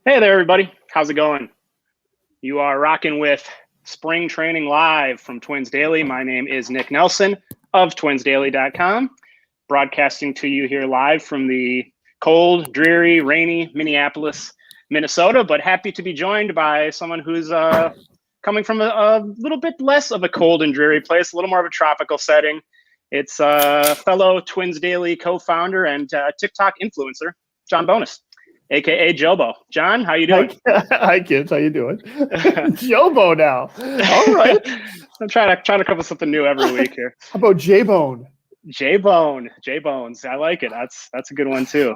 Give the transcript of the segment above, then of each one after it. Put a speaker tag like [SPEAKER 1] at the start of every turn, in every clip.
[SPEAKER 1] Hey there, everybody. How's it going? You are rocking with Spring Training Live from Twins Daily. My name is Nick Nelson of twinsdaily.com, broadcasting to you here live from the cold, dreary, rainy Minneapolis, Minnesota, but happy to be joined by someone who's coming from a little bit less of a cold and dreary place, a little more of a tropical setting. It's fellow Twins Daily co-founder and TikTok influencer, John Bonus, aka Jobo. John, how you doing?
[SPEAKER 2] Hi kids, how you doing? Jobo now. All right.
[SPEAKER 1] I'm trying to come up with something new every week here.
[SPEAKER 2] How about J-Bone?
[SPEAKER 1] J-Bones. I like it. That's a good one too.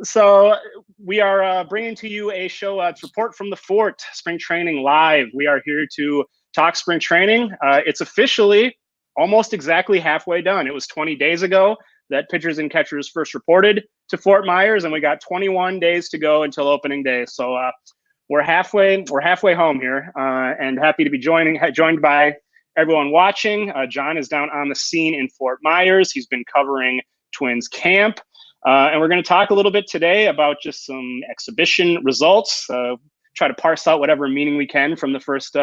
[SPEAKER 1] So we are bringing to you a show. It's Report from the Fort, Spring Training Live. We are here to talk spring training. It's officially almost exactly halfway done. It was 20 days ago that pitchers and catchers first reported to Fort Myers, and we got 21 days to go until opening day. So we're halfway home here, and happy to be joined by everyone watching. John is down on the scene in Fort Myers. He's been covering Twins camp, and we're going to talk a little bit today about just some exhibition results. Try to parse out whatever meaning we can from the first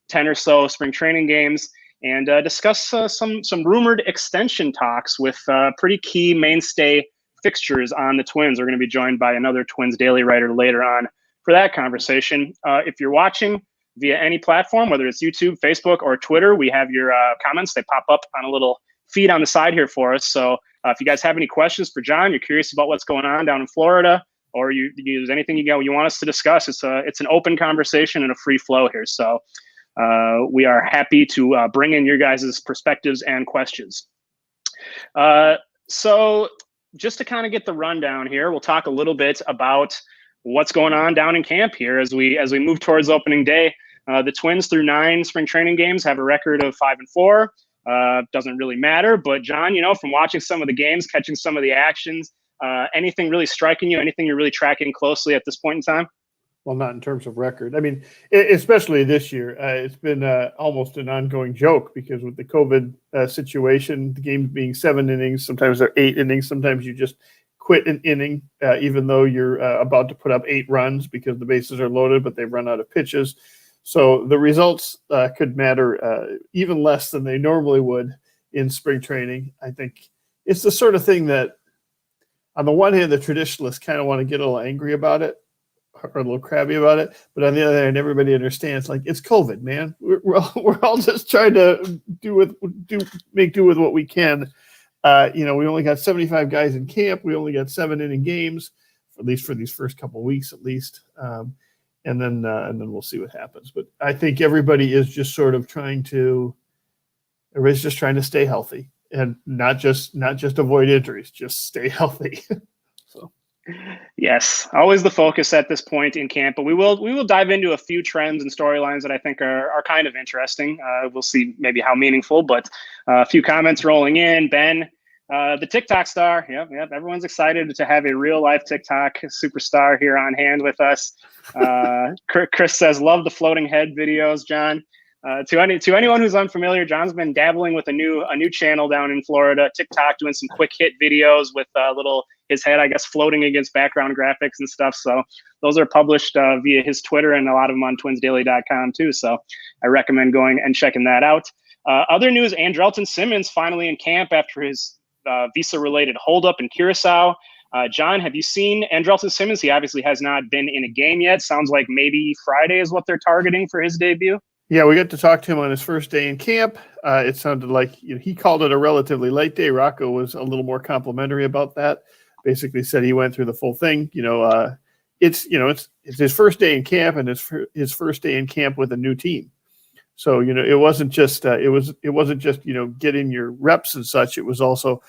[SPEAKER 1] 10 or so spring training games, and discuss some rumored extension talks with pretty key mainstay fixtures on the Twins. We're going to be joined by another Twins Daily writer later on for that conversation. If you're watching via any platform, whether it's YouTube, Facebook, or Twitter, we have your comments. They pop up on a little feed on the side here for us. So if you guys have any questions for John, you're curious about what's going on down in Florida, or there's anything you want us to discuss, it's an open conversation and a free flow here. So we are happy to bring in your guys' perspectives and questions. So just to kind of get the rundown here, we'll talk a little bit about what's going on down in camp here as we move towards opening day. The Twins, through 9 spring training games, have a record of 5-4. Doesn't really matter, but John, from watching some of the games, catching some of the actions, anything really striking you? Anything you're really tracking closely at this point in time?
[SPEAKER 2] Well, not in terms of record. I mean, especially this year, it's been almost an ongoing joke because with the COVID situation, the games being 7 innings, sometimes they're 8 innings, sometimes you just quit an inning, even though you're about to put up 8 runs because the bases are loaded, but they've run out of pitches. So the results could matter even less than they normally would in spring training. I think it's the sort of thing that, on the one hand, the traditionalists kind of want to get a little angry about it, or a little crabby about it, but on the other hand, everybody understands, like, it's COVID, man. We're all just trying to make do with what we can. We only got 75 guys in camp. We only got 7 inning games, at least for these first couple of weeks, at least, and then we'll see what happens. But I think everybody is just sort of everybody's just trying to stay healthy and not just avoid injuries, just stay healthy. So.
[SPEAKER 1] Yes, always the focus at this point in camp, but we will dive into a few trends and storylines that I think are kind of interesting. We'll see maybe how meaningful, but a few comments rolling in. Ben, the TikTok star. Yep. Everyone's excited to have a real life TikTok superstar here on hand with us. Chris says, love the floating head videos, John. To anyone who's unfamiliar, John's been dabbling with a new channel down in Florida, TikTok, doing some quick hit videos with his head, I guess, floating against background graphics and stuff. So those are published via his Twitter, and a lot of them on twinsdaily.com too. So I recommend going and checking that out. Other news, Andrelton Simmons finally in camp after his visa-related holdup in Curacao. John, have you seen Andrelton Simmons? He obviously has not been in a game yet. Sounds like maybe Friday is what they're targeting for his debut.
[SPEAKER 2] Yeah, we got to talk to him on his first day in camp. It sounded like he called it a relatively light day. Rocco was a little more complimentary about that. Basically said he went through the full thing. It's his first day in camp, and his first day in camp with a new team. So it wasn't just getting your reps and such. It was also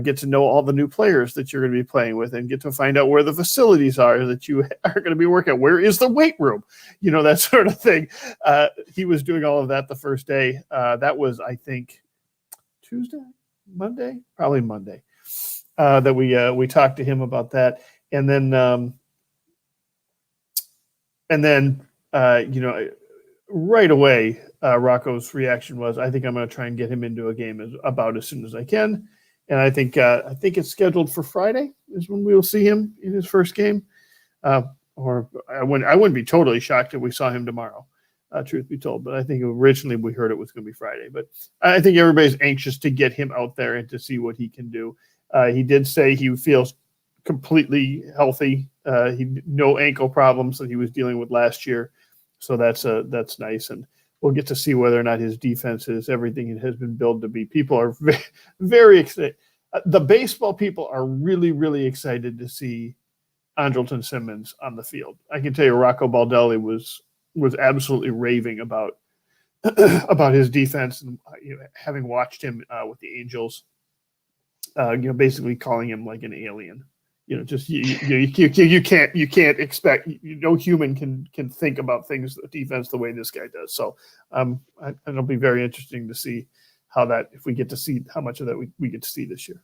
[SPEAKER 2] get to know all the new players that you're going to be playing with, and get to find out where the facilities are that you are going to be working at. Where is the weight room? That sort of thing. He was doing all of that the first day. That was, I think, probably Monday, that we talked to him about that. And then right away, Rocco's reaction was, I think I'm going to try and get him into a game about as soon as I can. And I think it's scheduled for Friday is when we will see him in his first game. or I wouldn't be totally shocked if we saw him tomorrow, truth be told. But I think originally we heard it was going to be Friday. But I think everybody's anxious to get him out there and to see what he can do. He did say he feels completely healthy. No ankle problems that he was dealing with last year. So that's nice. And we'll get to see whether or not his defense is everything it has been billed to be. People are very, very excited. The baseball people are really, really excited to see Andrelton Simmons on the field. I can tell you Rocco Baldelli was absolutely raving about his defense, and having watched him with the Angels, basically calling him like an alien. Just you can't expect, no human can think about things, the defense, the way this guy does. So it'll be very interesting to see if we get to see how much of that we get to see this year.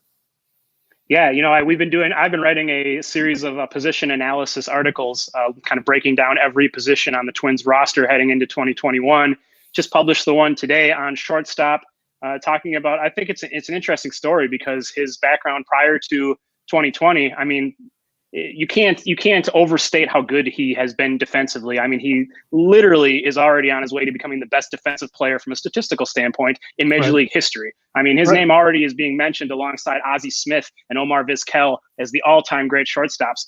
[SPEAKER 1] Yeah, I've been writing a series of position analysis articles, kind of breaking down every position on the Twins roster heading into 2021. Just published the one today on shortstop, talking about, I think it's an interesting story because his background prior to 2020, I mean, you can't overstate how good he has been defensively. I mean, he literally is already on his way to becoming the best defensive player from a statistical standpoint in Major League history. I mean, his name already is being mentioned alongside Ozzie Smith and Omar Vizquel as the all-time great shortstops.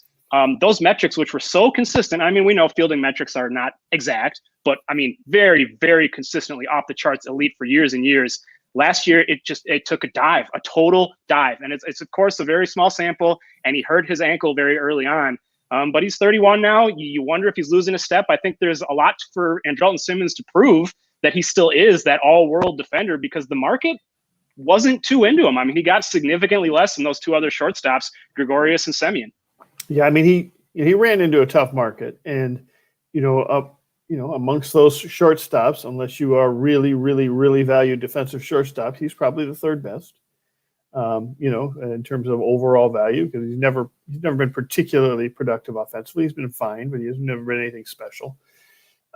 [SPEAKER 1] Those metrics, which were so consistent, I mean, we know fielding metrics are not exact, but I mean, very, very consistently off the charts elite for years and years. Last year, it took a total dive. And it's of course, a very small sample, and he hurt his ankle very early on. But he's 31 now. You wonder if he's losing a step. I think there's a lot for Andrelton Simmons to prove that he still is that all-world defender, because the market wasn't too into him. I mean, he got significantly less than those two other shortstops, Gregorius and Semien.
[SPEAKER 2] Yeah, I mean, he ran into a tough market. And, amongst those shortstops, unless you are really, really, really valued defensive shortstop, he's probably the third best, in terms of overall value, because he's never been particularly productive offensively. He's been fine, but he's never been anything special.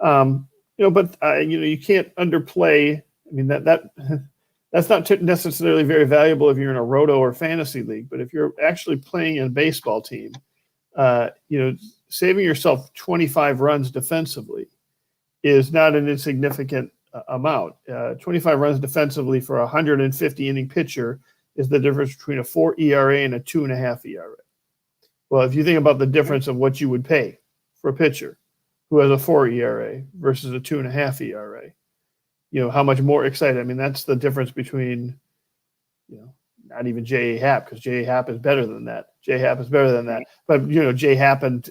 [SPEAKER 2] You can't underplay. I mean, that's not necessarily very valuable if you're in a roto or fantasy league, but if you're actually playing in a baseball team, saving yourself 25 runs defensively is not an insignificant amount. 25 runs defensively for a 150 inning pitcher is the difference between a 4 ERA and a 2.5 ERA. Well, if you think about the difference of what you would pay for a pitcher who has a 4 ERA versus a 2.5 ERA, how much more excited. I mean, that's the difference between, not even J.A. Happ, because J.A. Happ is better than that. But J. Happ and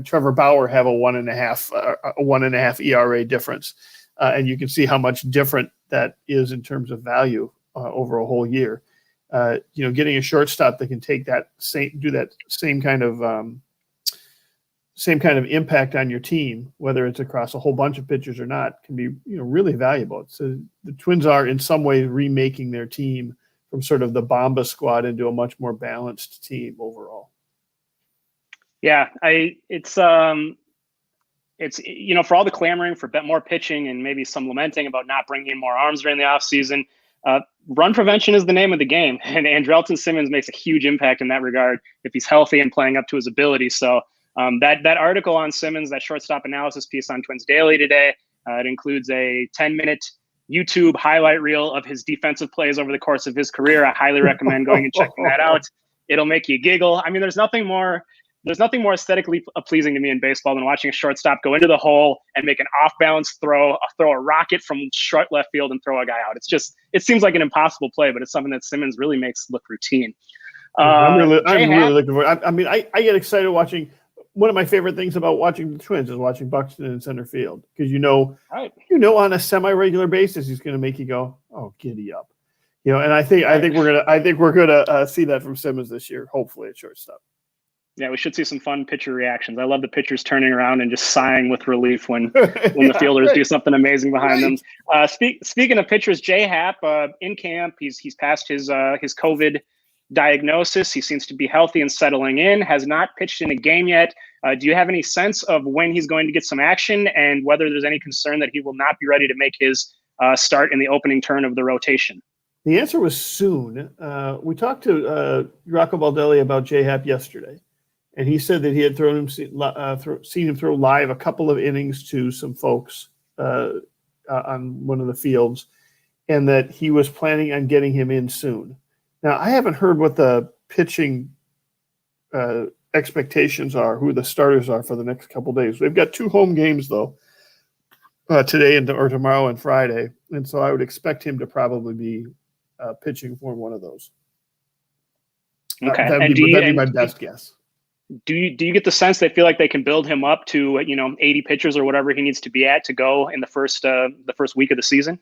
[SPEAKER 2] Trevor Bauer have a 1.5 ERA difference, and you can see how much different that is in terms of value over a whole year. Getting a shortstop that can take that same kind of impact on your team, whether it's across a whole bunch of pitchers or not, can be really valuable. So the Twins are in some ways remaking their team from sort of the Bomba squad into a much more balanced team overall.
[SPEAKER 1] Yeah, it's for all the clamoring for more pitching and maybe some lamenting about not bringing in more arms during the offseason, run prevention is the name of the game, and Andrelton Simmons makes a huge impact in that regard if he's healthy and playing up to his ability. So that article on Simmons, that shortstop analysis piece on Twins Daily today, it includes a 10-minute YouTube highlight reel of his defensive plays over the course of his career. I highly recommend going and checking that out. It'll make you giggle. I mean, there's nothing more aesthetically pleasing to me in baseball than watching a shortstop go into the hole and make an off-balance throw a rocket from short left field and throw a guy out. It seems like an impossible play, but it's something that Simmons really makes look routine.
[SPEAKER 2] I'm really looking for it. I mean, I get excited watching. One of my favorite things about watching the Twins is watching Buxton in center field, because on a semi-regular basis he's going to make you go, "Oh, giddy up," And I think we're gonna see that from Simmons this year, hopefully at shortstop.
[SPEAKER 1] Yeah, we should see some fun pitcher reactions. I love the pitchers turning around and just sighing with relief when the fielders do something amazing behind them. Speaking of pitchers, J. Happ in camp, he's passed his COVID diagnosis. He seems to be healthy and settling in. Has not pitched in a game yet. Do you have any sense of when he's going to get some action, and whether there's any concern that he will not be ready to make his start in the opening turn of the rotation?
[SPEAKER 2] The answer was soon. We talked to Rocco Baldelli about J. Happ yesterday. and he said that he had seen him throw live a couple of innings to some folks on one of the fields, and that he was planning on getting him in soon. Now, I haven't heard what the pitching expectations are, who the starters are for the next couple of days. They've got 2 home games, though, today or tomorrow and Friday, and so I would expect him to probably be pitching for one of those.
[SPEAKER 1] Okay,
[SPEAKER 2] that'd be my best guess.
[SPEAKER 1] Do you get the sense they feel like they can build him up to 80 pitchers or whatever he needs to be at to go in the first week of the season?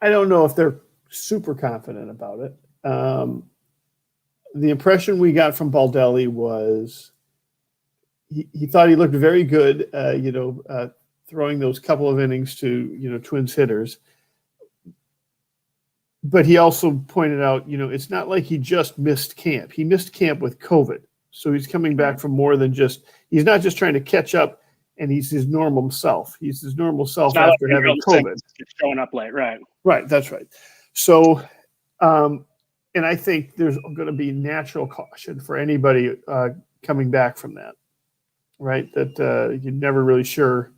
[SPEAKER 2] I don't know if they're super confident about it. The impression we got from Baldelli was he thought he looked very good, throwing those couple of innings to Twins hitters. But he also pointed out, it's not like he just missed camp. He missed camp with COVID. So he's coming back from more than he's not just trying to catch up, and he's his normal self. He's his normal self after having COVID.
[SPEAKER 1] Showing up late, right?
[SPEAKER 2] Right, that's right. So, and I think there's going to be natural caution for anybody coming back from that, right? That you're never really sure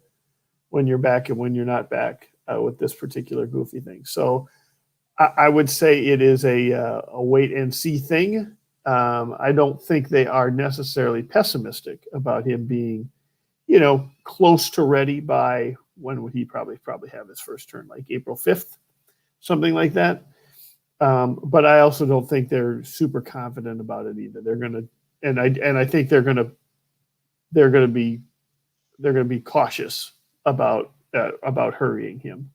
[SPEAKER 2] when you're back and when you're not back with this particular goofy thing. So, I would say it is a wait and see thing. I don't think they are necessarily pessimistic about him being, close to ready by when would he probably have his first turn, like April 5th, something like that. But I also don't think they're super confident about it either. They're going to, I think they're going to be cautious about hurrying him.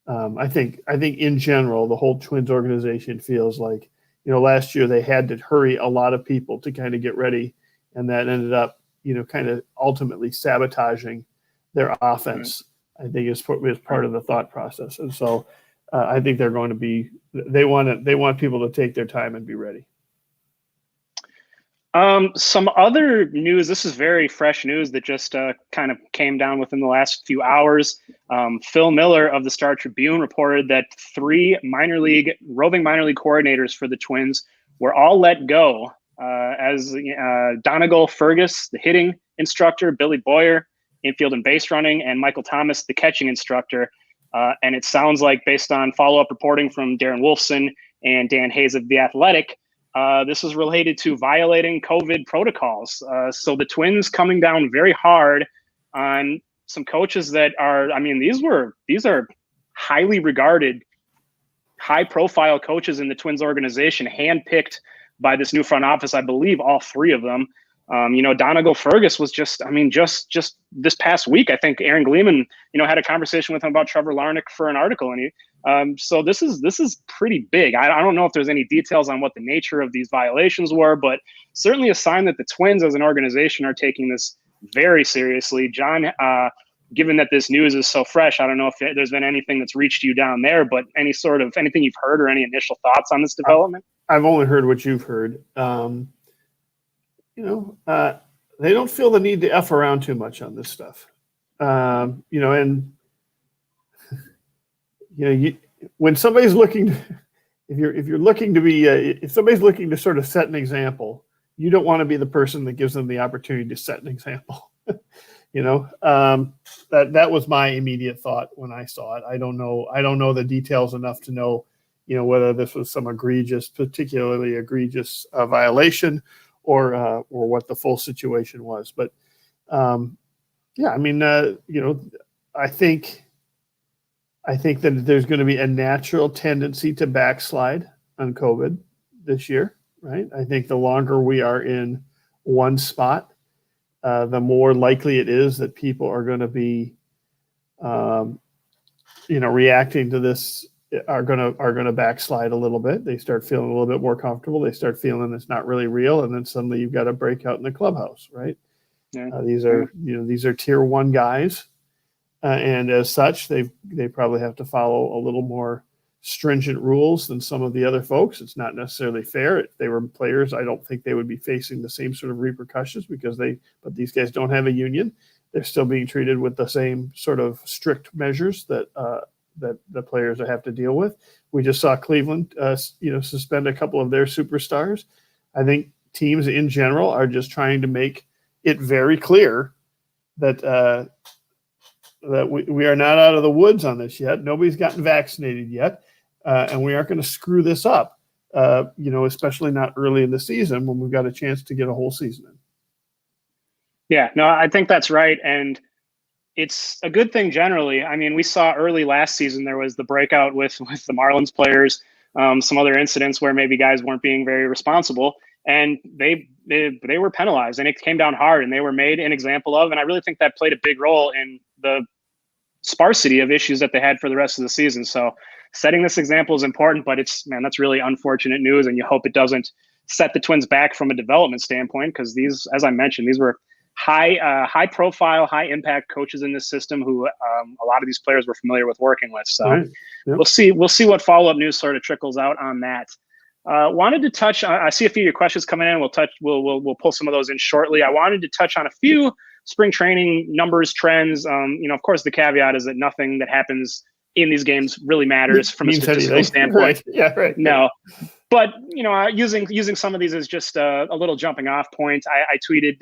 [SPEAKER 2] I think in general, the whole Twins organization feels like, last year they had to hurry a lot of people to kind of get ready, and that ended up, kind of ultimately sabotaging their offense. Right. I think is part of the thought process, and so I think they're going to be. They want people to take their time and be ready.
[SPEAKER 1] Some other news, this is very fresh news that just kind of came down within the last few hours. Phil Miller of the Star Tribune reported that 3 roving minor league coordinators for the Twins were all let go, as Donegal Fergus, the hitting instructor, Billy Boyer, infield and base running, and Michael Thomas, the catching instructor. And it sounds like, based on follow-up reporting from Darren Wolfson and Dan Hayes of The Athletic, this is related to violating COVID protocols. So the Twins coming down very hard on some coaches that are, these are highly regarded, high-profile coaches in the Twins organization, handpicked by this new front office. I believe all 3 of them. Donegal Fergus was just this past week, I think Aaron Gleeman, had a conversation with him about Trevor Larnach for an article, and so this is pretty big. I don't know if there's any details on what the nature of these violations were, but certainly a sign that the Twins as an organization are taking this very seriously. John, given that this news is so fresh, I don't know if there's been anything that's reached you down there, but anything you've heard or any initial thoughts on this development?
[SPEAKER 2] I've only heard what you've heard. They don't feel the need to F around too much on this stuff. When somebody's looking, if somebody's looking to sort of set an example, you don't want to be the person that gives them the opportunity to set an example. That was my immediate thought when I saw it. I don't know the details enough to know, whether this was some particularly egregious violation, or what the full situation was. But I think that there's going to be a natural tendency to backslide on COVID this year, right? I think the longer we are in one spot, the more likely it is that people are going to be, reacting to this, are going to backslide a little bit. They start feeling a little bit more comfortable. They start feeling it's not really real, and then suddenly you've got a breakout in the clubhouse, right? Yeah. These are tier 1 guys, and as such, they probably have to follow a little more stringent rules than some of the other folks. It's not necessarily fair. If they were players, I don't think they would be facing the same sort of repercussions but these guys don't have a union. They're still being treated with the same sort of strict measures that the players have to deal with. We just saw Cleveland, suspend a couple of their superstars. I think teams in general are just trying to make it very clear that that we are not out of the woods on this yet. Nobody's gotten vaccinated yet, and we aren't going to screw this up. Especially not early in the season when we've got a chance to get a whole season in.
[SPEAKER 1] Yeah, no, I think that's right. And it's a good thing generally. I mean, we saw early last season, there was the breakout with the Marlins players, some other incidents where maybe guys weren't being very responsible, and they were penalized, and it came down hard, and they were made an example of. And I really think that played a big role in the sparsity of issues that they had for the rest of the season. So setting this example is important, but that's really unfortunate news, and you hope it doesn't set the Twins back from a development standpoint, because these, as I mentioned, these were high profile, high impact coaches in this system who a lot of these players were familiar with working with. So
[SPEAKER 2] right. Yep.
[SPEAKER 1] We'll see what follow-up news sort of trickles out on that. Wanted to touch, I see a few of your questions coming in. We'll pull some of those in shortly. I wanted to touch on a few spring training numbers, trends. Of course, the caveat is that nothing that happens in these games really matters from a statistical standpoint.
[SPEAKER 2] Right. Yeah, right.
[SPEAKER 1] No. But, using some of these as just a little jumping off point, I tweeted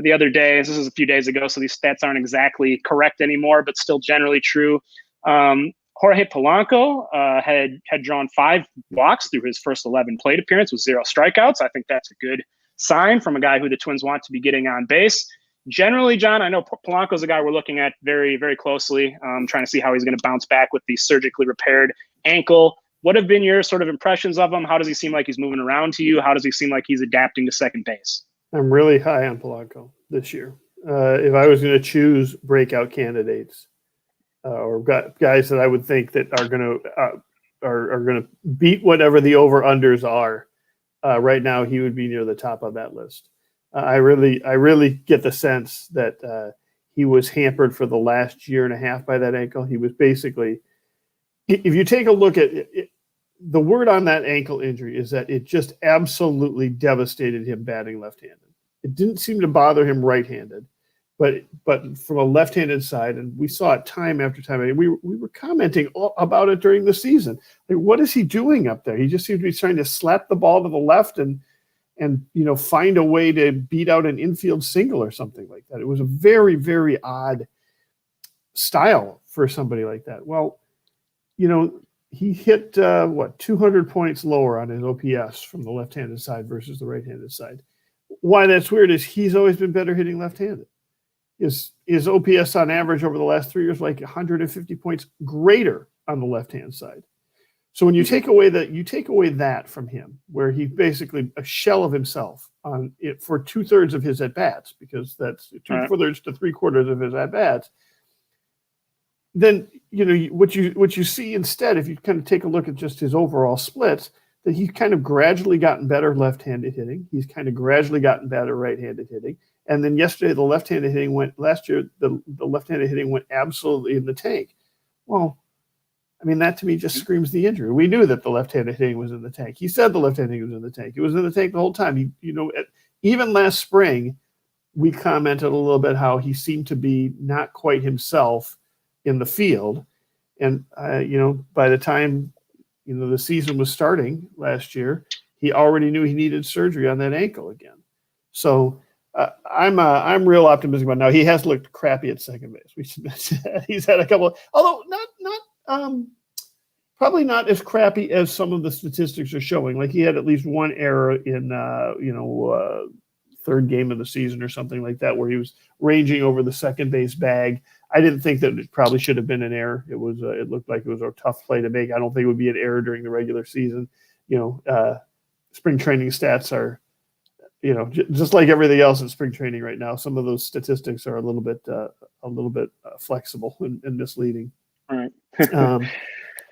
[SPEAKER 1] the other day, this is a few days ago, so these stats aren't exactly correct anymore, but still generally true. Jorge Polanco had drawn 5 walks through his first 11 plate appearance with 0 strikeouts. I think that's a good sign from a guy who the Twins want to be getting on base. Generally, John, I know Polanco's a guy we're looking at very, very closely, trying to see how he's going to bounce back with the surgically repaired ankle. What have been your sort of impressions of him? How does he seem like he's moving around to you? How does he seem like he's adapting to second base?
[SPEAKER 2] I'm really high on Polanco this year. If I was going to choose breakout candidates or guys that I would think that are going to beat whatever the over-unders are, right now he would be near the top of that list. I really get the sense that he was hampered for the last year and a half by that ankle. He was basically, if you take a look at it, the word on that ankle injury is that it just absolutely devastated him batting left-handed. It didn't seem to bother him right-handed, but from a left-handed side, and we saw it time after time. I mean, we were commenting about it during the season. Like, what is he doing up there? He just seems to be trying to slap the ball to the left and find a way to beat out an infield single or something like that. It was a very, very odd style for somebody like that. Well, he hit 200 points lower on his OPS from the left-handed side versus the right-handed side. Why that's weird is he's always been better hitting left-handed. His OPS on average over the last 3 years, like 150 points greater on the left-hand side. So when you take away that from him, where he's basically a shell of himself on it for 2/3 of his at-bats, because that's 2/3 to 3/4 of his at-bats, then what you see instead, if you kind of take a look at just his overall splits, that he's kind of gradually gotten better left-handed hitting. He's kind of gradually gotten better right-handed hitting. And then yesterday, the left-handed hitting last year, the left-handed hitting went absolutely in the tank. Well, I mean, that to me just screams the injury. We knew that the left-handed hitting was in the tank. He said the left-handed hitting was in the tank. It was in the tank the whole time. Even last spring, we commented a little bit how he seemed to be not quite himself in the field. And, by the time, the season was starting last year, he already knew he needed surgery on that ankle again. So I'm real optimistic about it. Now. He has looked crappy at second base. We should mention that. He's had a couple, although not probably not as crappy as some of the statistics are showing. Like he had at least one error in third game of the season or something like that, where he was ranging over the second base bag. I didn't think that it probably should have been an error. It was. It looked like it was a tough play to make. I don't think it would be an error during the regular season. Spring training stats are, just like everything else in spring training right now. Some of those statistics are a little bit flexible and misleading.
[SPEAKER 1] All right.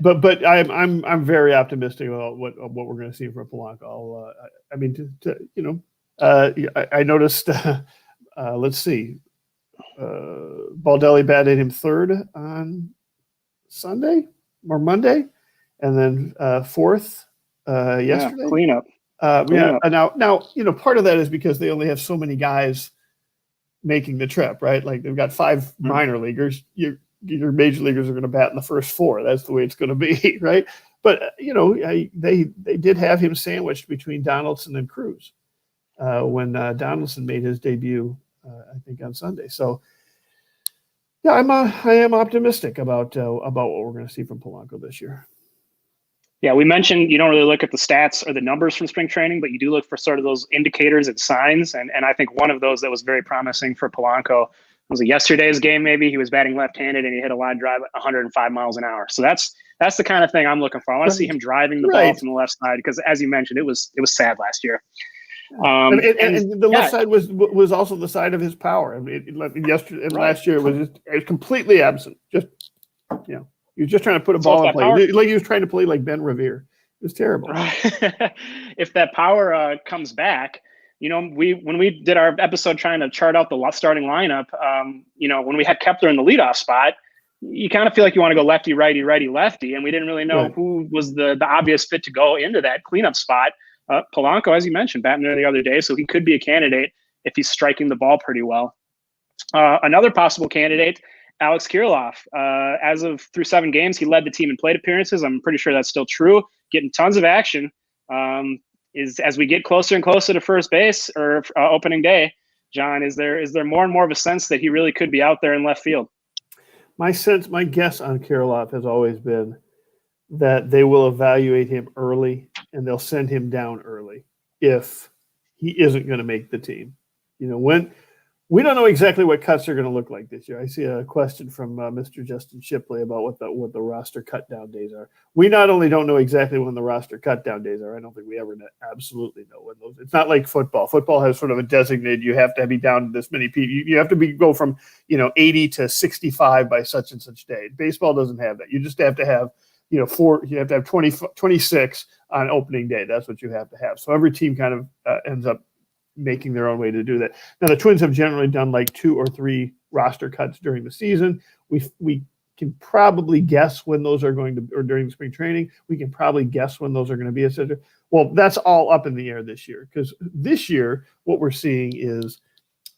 [SPEAKER 2] But I'm very optimistic about what we're going to see from Polanco. I noticed. Let's see. Baldelli batted him third on Sunday or Monday, and then fourth yesterday.
[SPEAKER 1] Cleanup.
[SPEAKER 2] Now part of that is because they only have so many guys making the trip, right? Like they've got 5 minor leaguers. Your major leaguers are going to bat in the first 4. That's the way it's going to be, right? But they did have him sandwiched between Donaldson and Cruz when Donaldson made his debut, I think on Sunday. So yeah, I am optimistic about what we're going to see from Polanco this year.
[SPEAKER 1] Yeah, we mentioned you don't really look at the stats or the numbers from spring training, but you do look for sort of those indicators and signs. And I think one of those that was very promising for Polanco was yesterday's game. Maybe he was batting left-handed and he hit a line drive at 105 miles an hour. So that's the kind of thing I'm looking for. I want to see him driving the ball from the left side because, as you mentioned, it was sad last year.
[SPEAKER 2] And the left side was also the side of his power. I mean, last year it was completely absent. Just he was just trying to put a ball in play. Like he was trying to play like Ben Revere. It was terrible.
[SPEAKER 1] If that power comes back, when we did our episode trying to chart out the starting lineup, when we had Kepler in the leadoff spot, you kind of feel like you want to go lefty, righty, righty, lefty, and we didn't really know who was the obvious fit to go into that cleanup spot. Polanco, as you mentioned, batting there the other day, so he could be a candidate if he's striking the ball pretty well. Another possible candidate, Alex Kiriloff. As of through 7 games, he led the team in plate appearances. I'm pretty sure that's still true. Getting tons of action. As we get closer and closer to first base or opening day, John, is there more and more of a sense that he really could be out there in left field?
[SPEAKER 2] My guess on Kiriloff has always been that they will evaluate him early and they'll send him down early if he isn't going to make the team. When we don't know exactly what cuts are going to look like this year. I see a question from Mr. Justin Shipley about what the roster cut down days are. We not only don't know exactly when the roster cut down days are, I don't think we ever absolutely know when those. It's not like football. Football has sort of a designated. You have to be down to this many people. You have to go from 80 to 65 by such and such day. Baseball doesn't have that. You just have to have 4. You have to have 26 on opening day. That's what you have to have. So every team kind of ends up making their own way to do that. Now the Twins have generally done like 2 or 3 roster cuts during the season. We can probably guess when those are going to, or during spring training, we can probably guess when those are going to be, etc. Well, that's all up in the air this year because this year what we're seeing is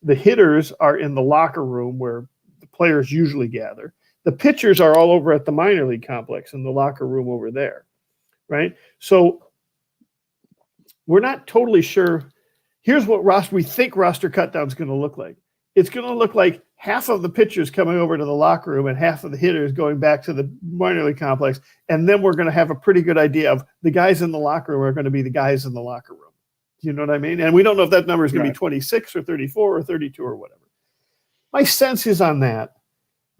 [SPEAKER 2] the hitters are in the locker room where the players usually gather. The pitchers are all over at the minor league complex in the locker room over there, right? So we're not totally sure. Here's what we think roster cutdown is going to look like. It's going to look like half of the pitchers coming over to the locker room and half of the hitters going back to the minor league complex. And then we're going to have a pretty good idea of the guys in the locker room are going to be the guys in the locker room. You know what I mean? And we don't know if that number is going to be 26 or 34 or 32 or whatever. My sense is on that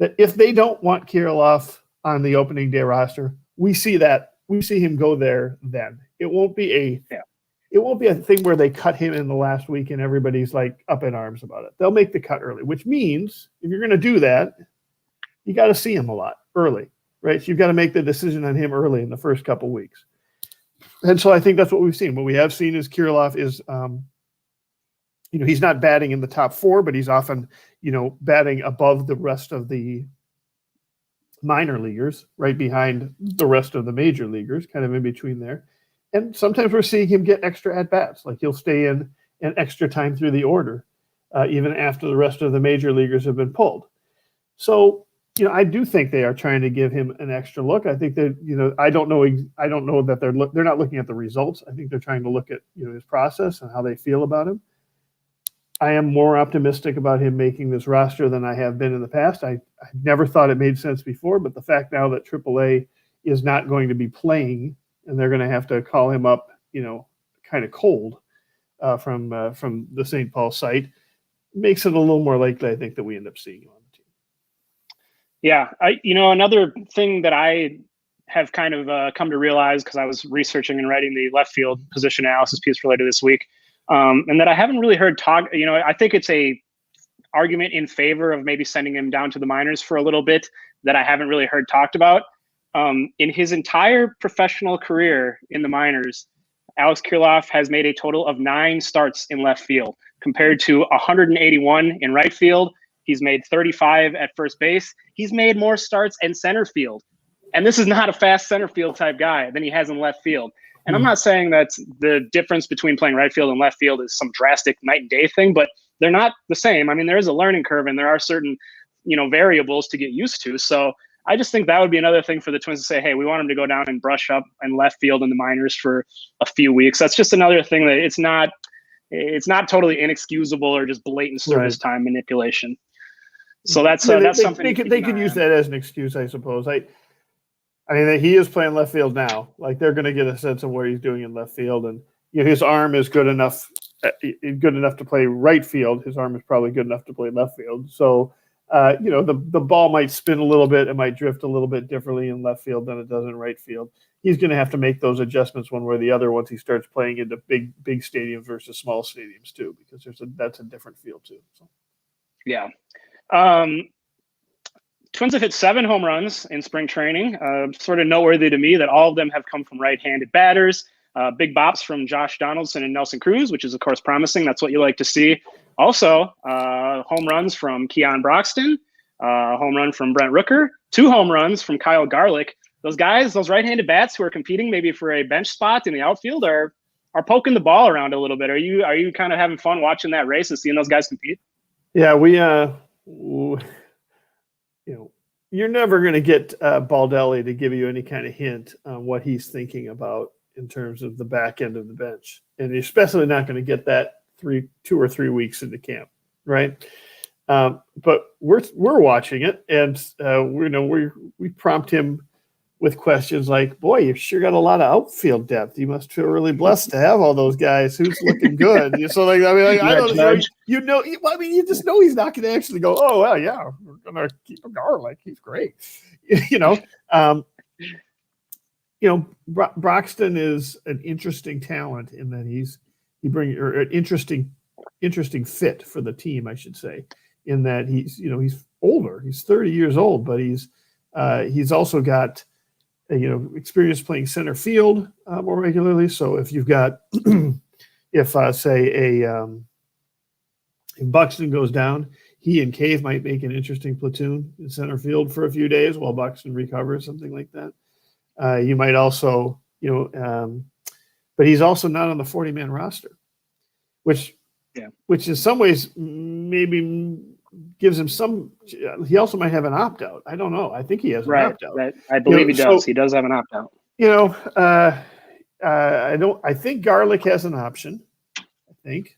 [SPEAKER 2] if they don't want Kiriloff on the opening day roster, we see him go there then. It won't be a thing where they cut him in the last week and everybody's like up in arms about it. They'll make the cut early, which means if you're going to do that, you got to see him a lot early, right? So you've got to make the decision on him early in the first couple weeks. And so I think that's what we've seen. What we have seen is Kiriloff is, he's not batting in the top 4, but he's often, batting above the rest of the minor leaguers, right behind the rest of the major leaguers, kind of in between there. And sometimes we're seeing him get extra at-bats. Like he'll stay in an extra time through the order, even after the rest of the major leaguers have been pulled. So, I do think they are trying to give him an extra look. I think that, I don't know that they're not looking at the results. I think they're trying to look at, his process and how they feel about him. I am more optimistic about him making this roster than I have been in the past. I never thought it made sense before, but the fact now that AAA is not going to be playing and they're going to have to call him up, kind of cold from the St. Paul site, makes it a little more likely, I think, that we end up seeing him on the team.
[SPEAKER 1] Yeah, another thing that I have kind of come to realize because I was researching and writing the left field position analysis piece for later this week, and that I haven't really heard talk. I think it's a argument in favor of maybe sending him down to the minors for a little bit that I haven't really heard talked about. In his entire professional career in the minors, Alex Kiriloff has made a total of 9 starts in left field compared to 181 in right field. He's made 35 at first base. He's made more starts in center field. And this is not a fast center field type guy than he has in left field. And I'm not saying that the difference between playing right field and left field is some drastic night and day thing, but they're not the same. I mean, there is a learning curve and there are certain, variables to get used to. So I just think that would be another thing for the Twins to say, hey, we want him to go down and brush up in left field in the minors for a few weeks. That's just another thing that it's not totally inexcusable or just blatant service time manipulation. So that's something
[SPEAKER 2] they could use that as an excuse, I suppose. I mean, he is playing left field now. Like, they're going to get a sense of what he's doing in left field, and his arm is good enough to play right field. His arm is probably good enough to play left field. So, the ball might spin a little bit. It might drift a little bit differently in left field than it does in right field. He's going to have to make those adjustments one way or the other once he starts playing into big stadiums versus small stadiums too, because that's a different field too. So.
[SPEAKER 1] Yeah. Twins have hit 7 home runs in spring training. Sort of noteworthy to me that all of them have come from right-handed batters. Big bops from Josh Donaldson and Nelson Cruz, which is, of course, promising. That's what you like to see. Also, home runs from Keon Broxton, home run from Brent Rooker, 2 home runs from Kyle Garlick. Those guys, those right-handed bats who are competing maybe for a bench spot in the outfield are poking the ball around a little bit. Are you kind of having fun watching that race and seeing those guys compete?
[SPEAKER 2] Yeah, you're never going to get Baldelli to give you any kind of hint on what he's thinking about in terms of the back end of the bench, and you're especially not going to get that 2 or 3 weeks into camp, right? But we're watching it, and we prompt him with questions like, "Boy, you've sure got a lot of outfield depth. You must feel really blessed to have all those guys. Who's looking good?" So, I don't know. You just know he's not going to actually go, "Oh well, yeah, we're going to keep him Garlic. He's great." Broxton is an interesting talent in that he brings an interesting fit for the team, I should say, in that he's older. He's 30 years old, but he's also got experience playing center field more regularly. So if you've got, if Buxton goes down, he and Cave might make an interesting platoon in center field for a few days while Buxton recovers, something like that. You might also, but he's also not on the 40-man roster, which in some ways maybe gives him some. He also might have an opt-out. I don't know. I think he has an opt-out.
[SPEAKER 1] Right. I believe he does. So, he does have an opt-out.
[SPEAKER 2] I think Garlic has an option. I think.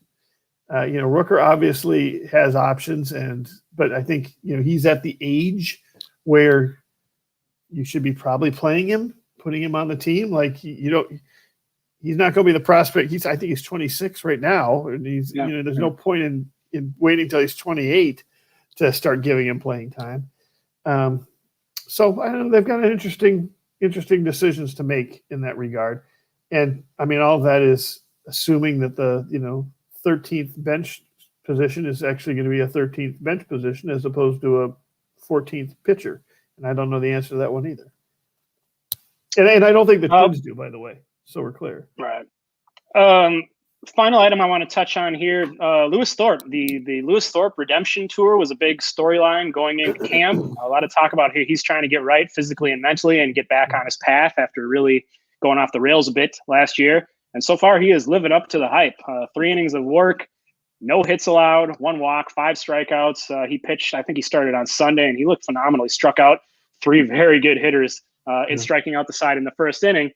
[SPEAKER 2] Rooker obviously has options, but I think he's at the age where you should be probably playing him, putting him on the team. Like he's not going to be the prospect. I think he's 26 right now, and there's no point in waiting until he's 28 to start giving him playing time. So I don't know, they've got an interesting decisions to make in that regard. And I mean, all of that is assuming that the 13th bench position is actually going to be a 13th bench position as opposed to a 14th pitcher. And I don't know the answer to that one either. And I don't think the Twins do, by the way. So we're clear.
[SPEAKER 1] Right. Final item I want to touch on here, Lewis Thorpe. The Lewis Thorpe redemption tour was a big storyline going into camp. A lot of talk about he's trying to get right physically and mentally and get back on his path after really going off the rails a bit last year. And so far, he is living up to the hype. 3 innings of work, no hits allowed, 1 walk, 5 strikeouts. He pitched, I think he started on Sunday, and he looked phenomenal. He struck out 3 very good hitters in striking out the side in the first inning.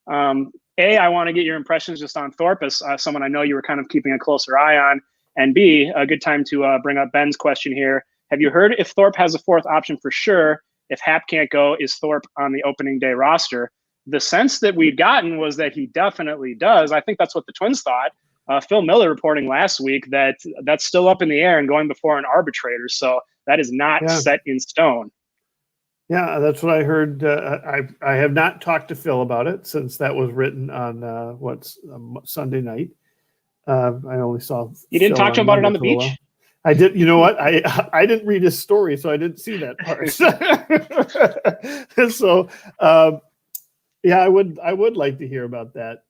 [SPEAKER 1] I want to get your impressions just on Thorpe as someone I know you were kind of keeping a closer eye on. And B, a good time to bring up Ben's question here. Have you heard if Thorpe has a 4th option for sure? If Hap can't go, is Thorpe on the opening day roster? The sense that we'd gotten was that he definitely does. I think that's what the Twins thought. Phil Miller reporting last week that that's still up in the air and going before an arbitrator. So that is not set in stone.
[SPEAKER 2] Yeah, that's what I heard. I have not talked to Phil about it since that was written on Sunday night. I only saw.
[SPEAKER 1] You didn't talk to him about it on the beach?
[SPEAKER 2] I did. You know what? I didn't read his story, so I didn't see that part. So, I would like to hear about that.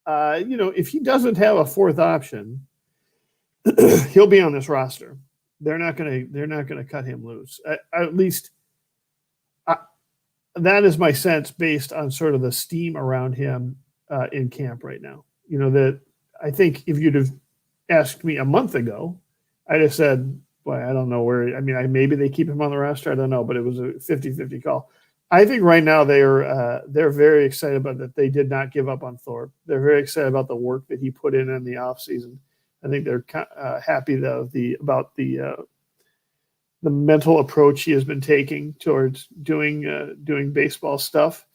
[SPEAKER 2] If he doesn't have a 4th option, he'll be on this roster. They're not gonna cut him loose. At least. That is my sense based on sort of the steam around him in camp right now. That I think if you'd have asked me a month ago, I'd have said, boy, I don't know where. I mean, maybe they keep him on the roster. I don't know, but it was a 50-50 call. I think right now they're very excited about that they did not give up on Thorpe. They're very excited about the work that he put in the offseason. I think they're happy about the mental approach he has been taking towards doing baseball stuff,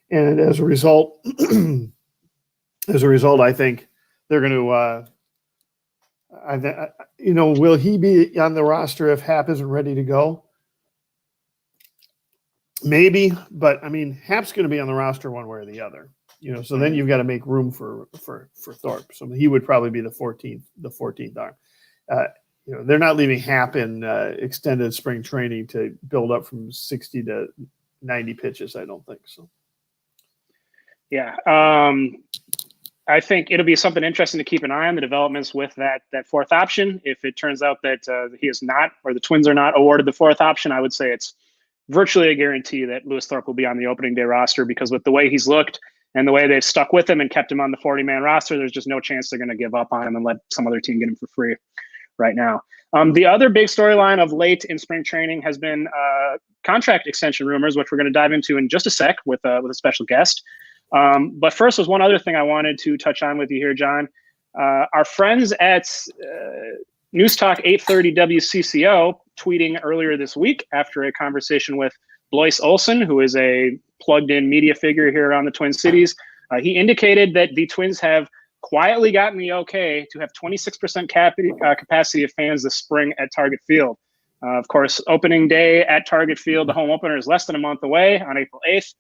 [SPEAKER 2] and as a result, I think they're going to. Will he be on the roster if Happ isn't ready to go? Maybe, but I mean, Happ's going to be on the roster one way or the other. So then you've got to make room for Thorpe. So he would probably be the 14th arm. They're not leaving Happ in extended spring training to build up from 60 to 90 pitches. I don't think so.
[SPEAKER 1] Yeah. I think it'll be something interesting to keep an eye on, the developments with that fourth option. If it turns out that he is not, or the Twins are not awarded the fourth option, I would say it's virtually a guarantee that Lewis Thorpe will be on the opening day roster, because with the way he's looked and the way they've stuck with him and kept him on the 40-man roster, there's just no chance they're going to give up on him and let some other team get him for free right now. The other big storyline of late in spring training has been contract extension rumors, which we're going to dive into in just a sec with a special guest. But first, there's one other thing I wanted to touch on with you here, John. Our friends at News Talk 830 WCCO tweeting earlier this week after a conversation with Blois Olson, who is a plugged-in media figure here around the Twin Cities. He indicated that the Twins have quietly gotten the okay to have 26% capacity of fans this spring at Target Field. Of course, opening day at Target Field, the home opener, is less than a month away on April 8th.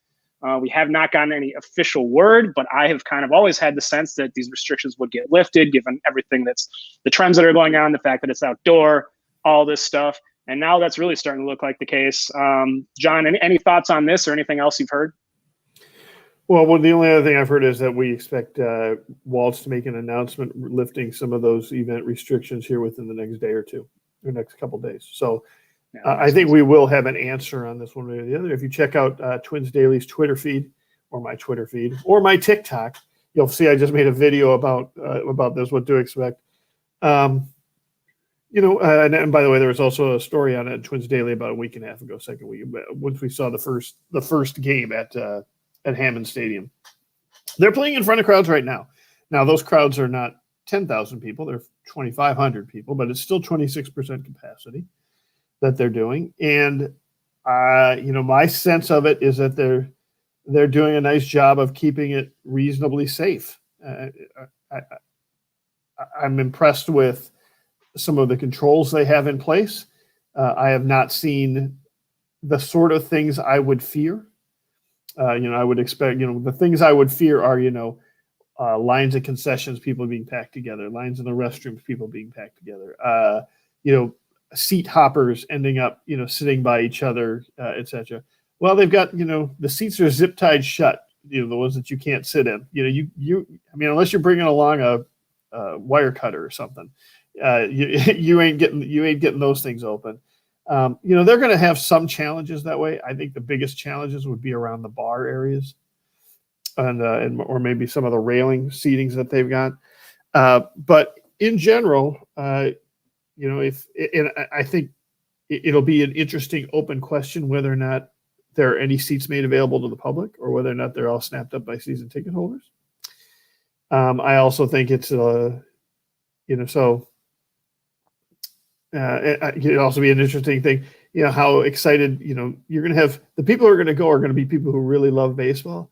[SPEAKER 1] We have not gotten any official word, but I have kind of always had the sense that these restrictions would get lifted, given everything that's the trends that are going on, the fact that it's outdoor, all this stuff. And now that's really starting to look like the case. John, any thoughts on this or anything else you've heard?
[SPEAKER 2] Well, the only other thing I've heard is that we expect Waltz to make an announcement lifting some of those event restrictions here within the next day or two, or next couple of days. So I think we will have an answer on this one way or the other. If you check out Twins Daily's Twitter feed, or my Twitter feed, or my TikTok, you'll see I just made a video about this, what to expect. And by the way, there was also a story on it, Twins Daily, about a week and a half ago, second week, once we saw the first game at Hammond Stadium. They're playing in front of crowds right now. Now, those crowds are not 10,000 people; they're 2,500 people, but it's still 26% capacity that they're doing. And my sense of it is that they're doing a nice job of keeping it reasonably safe. I'm impressed with some of the controls they have in place. I have not seen the sort of things I would fear. I would expect, the things I would fear are, lines of concessions, people being packed together, lines in the restrooms, people being packed together, seat hoppers ending up, sitting by each other, etc. Well, they've got, the seats are zip tied shut, the ones that you can't sit in. Unless you're bringing along a wire cutter or something, you ain't getting those things open. They're going to have some challenges that way. I think the biggest challenges would be around the bar areas, or maybe some of the railing seatings that they've got. But in general, I think it'll be an interesting open question whether or not there are any seats made available to the public, or whether or not they're all snapped up by season ticket holders. I also think it's it'd also be an interesting thing, how excited, you're going to have the people who are going to go are going to be people who really love baseball.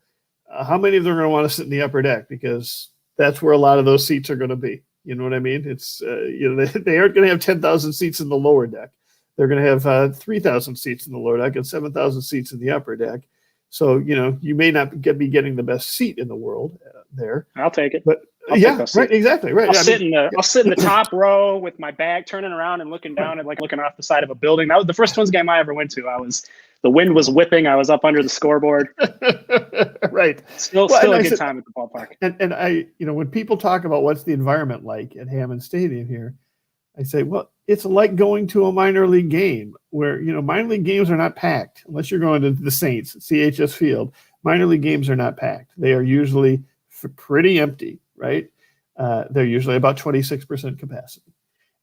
[SPEAKER 2] How many of them are going to want to sit in the upper deck? Because that's where a lot of those seats are going to be. You know what I mean? It's, they aren't going to have 10,000 seats in the lower deck. They're going to have 3,000 seats in the lower deck and 7,000 seats in the upper deck. So, you may not be getting the best seat in the world there.
[SPEAKER 1] I'll take it.
[SPEAKER 2] But right, exactly, right.
[SPEAKER 1] I'll sit in the top row with my bag, turning around and looking down and looking off the side of a building. That was the first Twins game I ever went to. The wind was whipping. I was up under the scoreboard.
[SPEAKER 2] Right.
[SPEAKER 1] Still a good time at the ballpark.
[SPEAKER 2] And I, when people talk about what's the environment like at Hammond Stadium here, I say, well, it's like going to a minor league game where, minor league games are not packed unless you're going to the Saints, CHS Field. Minor league games are not packed. They are usually pretty empty, right? They're usually about 26% capacity.